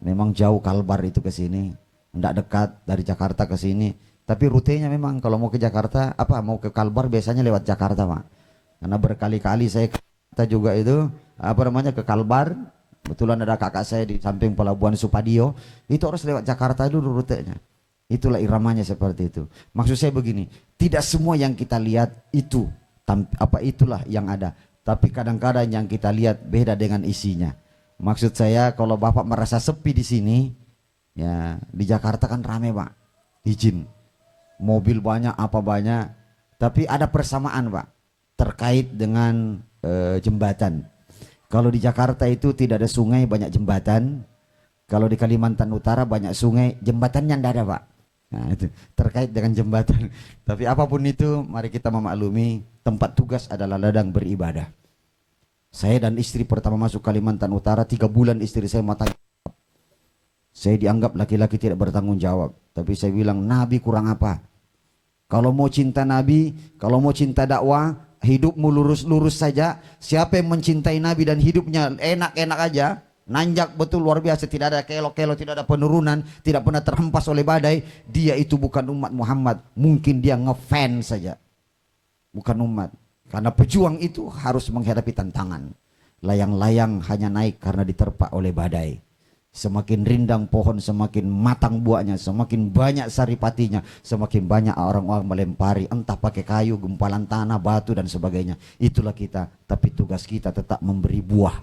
Memang jauh Kalbar itu ke sini, tidak dekat dari Jakarta ke sini. Tapi rutenya memang kalau mau ke Jakarta, mau ke Kalbar biasanya lewat Jakarta Pak. Karena berkali-kali saya juga itu ke Kalbar. Kebetulan ada kakak saya di samping pelabuhan Supadio, itu harus lewat Jakarta dulu rutenya. Itulah iramanya seperti itu. Maksud saya begini, tidak semua yang kita lihat itu itulah yang ada, tapi kadang-kadang yang kita lihat beda dengan isinya. Maksud saya kalau Bapak merasa sepi di sini, ya di Jakarta kan rame Pak. Izin, mobil banyak, apa banyak, tapi ada persamaan Pak terkait dengan jembatan. Kalau di Jakarta itu tidak ada sungai, banyak jembatan. Kalau di Kalimantan Utara banyak sungai, jembatannya tidak ada Pak. Nah, itu terkait dengan jembatan. Tapi apapun itu, mari kita memaklumi tempat tugas adalah ladang beribadah. Saya dan istri pertama masuk Kalimantan Utara, 3 bulan istri saya mata. Saya dianggap laki-laki tidak bertanggung jawab. Tapi saya bilang, Nabi kurang apa? Kalau mau cinta Nabi, kalau mau cinta dakwah, hidupmu lurus-lurus saja. Siapa yang mencintai Nabi dan hidupnya enak-enak aja, nanjak betul, luar biasa, tidak ada kelok-kelok, tidak ada penurunan, tidak pernah terhempas oleh badai, dia itu bukan umat Muhammad. Mungkin dia ngefans saja, bukan umat. Karena pejuang itu harus menghadapi tantangan. Layang-layang hanya naik karena diterpa oleh badai. Semakin rindang pohon, semakin matang buahnya, semakin banyak saripatinya, semakin banyak orang-orang melempari, entah pakai kayu, gumpalan tanah, batu dan sebagainya. Itulah kita, tapi tugas kita tetap memberi buah.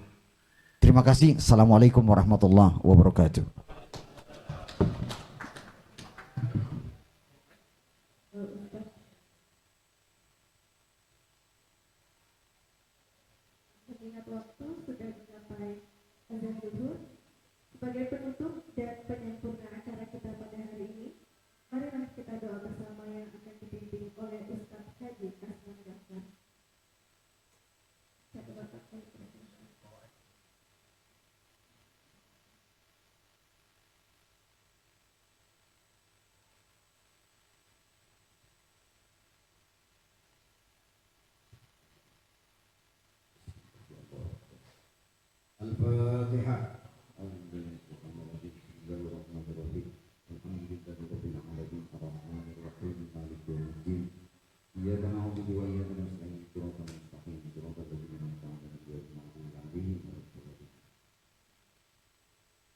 Terima kasih. Assalamualaikum warahmatullahi wabarakatuh. Mengingat waktu sudah mencapai azan zuhur, sebagai penutup dan penyempurna acara kita pada hari ini, marilah kita doa bersama yang akan dibimbing oleh Ustaz Haji Asman Gafar. Satu bapak Al-Fatihah.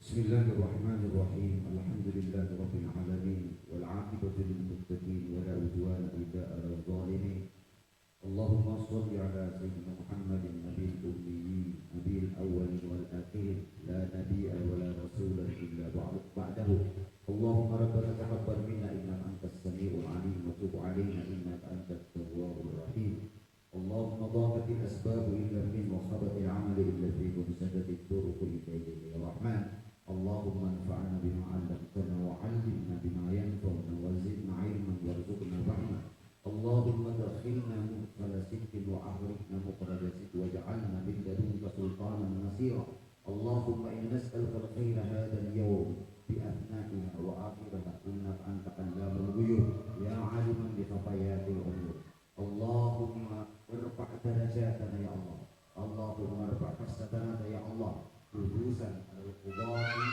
Bismillahirrahmanirrahim. Alhamdulillahirabbil alamin wal 'aqibatu lil muttaqin wa la udwana illa 'alal zalimin. Allahumma shalli ala sayyidina Muhammadin nabiyil ummi nabiyil awwalin wal akhirin la nabiyya wa la rasula illa ba'dahu. Allahumma rabbana taqabbal minna innaka antas samiul 'alim wa tub 'alaina innaka antat tawwabur rahim. Allahumma dhaqatil asbab illa min wa khabatil 'amali illa fi musaddatit turuq ilayka ya rahman. Allahumma anfa'na bima 'allamtana wa 'allimna bima yanfa'una wa zidna 'ilman warzuqna fahma. Allahumma dakhilna mudkhala sidqin wa akhrijna mukhraja sidqin waj'alna min ladunka sultanan nasira. Allahumma inna nas'aluka al-khayra hadha al-yawm bi athna'iha wa akhiraha innaka anta allamul ghuyub ya 'aliman bi khafayatil umur. Allahumma irfa' darajatana ya Allah. Allahumma irfa' hasanatana ya Allah. Lulusan al-qudati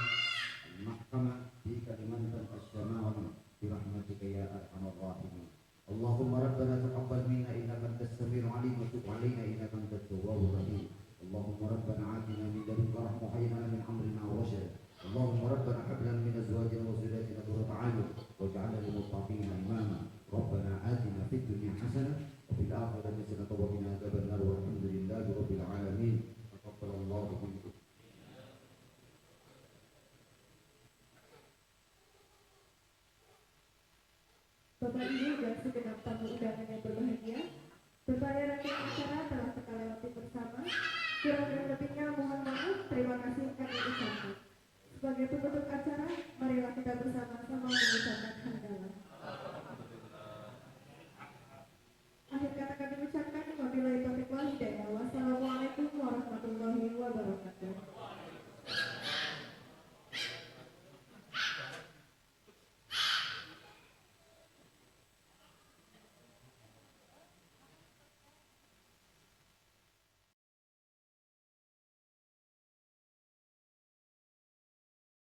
al-mahkamah di Kalimantan Asy-Syamali bi rahmatika ya arhamar rahimin. Allahumma rabbana taqabbal minna innaka antas samiul 'alim wa tub 'alaina innaka antat tawwabur rahim. Allahumma rabbana atina min ladunka rahmatan wa hayyi lana min amrina rashada. Allahumma rabbana hab lana min azwajina wa dhurriyyatina qurrata a'yun waj'alna lil muttaqina imama. Rabbana atina fid dunya hasanah wa fil akhirati hasanah wa qina adzabannar walhamdulillahi rabbil alamin. Taqabbalallahu minkum. Bapak Ibu dan segenap tamu undangan yang berbahagia, berbagai rangkaian acara telah kita lewati bersama. Kurang dan lebihnya mohon maaf. Terima kasih kami ucapkan. Sebagai